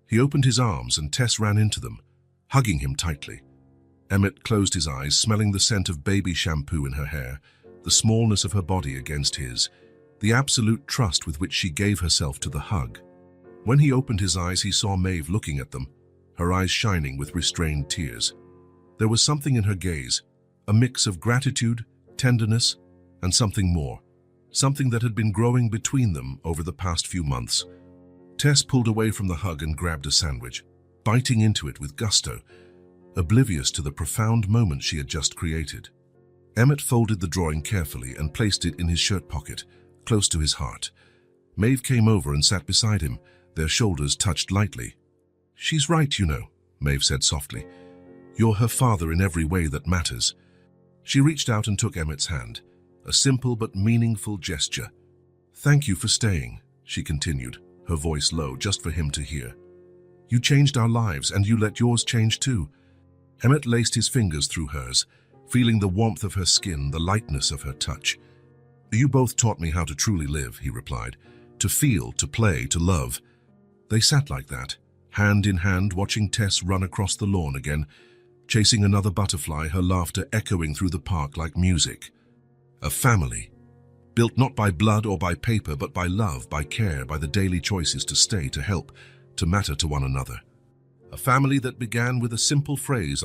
He opened his arms and Tess ran into them, hugging him tightly. Emmett closed his eyes, smelling the scent of baby shampoo in her hair, the smallness of her body against his, the absolute trust with which she gave herself to the hug. When he opened his eyes, he saw Maeve looking at them, her eyes shining with restrained tears. There was something in her gaze, a mix of gratitude, tenderness, and something more, something that had been growing between them over the past few months. Tess pulled away from the hug and grabbed a sandwich, biting into it with gusto, oblivious to the profound moment she had just created. Emmett folded the drawing carefully and placed it in his shirt pocket, close to his heart. Maeve came over and sat beside him, their shoulders touched lightly. "She's right, you know," Maeve said softly. "You're her father in every way that matters." She reached out and took Emmett's hand, a simple but meaningful gesture. "Thank you for staying," she continued, her voice low, just for him to hear. "You changed our lives, and you let yours change too." Emmett laced his fingers through hers, feeling the warmth of her skin, the lightness of her touch. "You both taught me how to truly live," he replied. "To feel, to play, to love." They sat like that, hand in hand, watching Tess run across the lawn again, chasing another butterfly, her laughter echoing through the park like music. A family, built not by blood or by paper, but by love, by care, by the daily choices to stay, to help, to matter to one another. A family that began with a simple phrase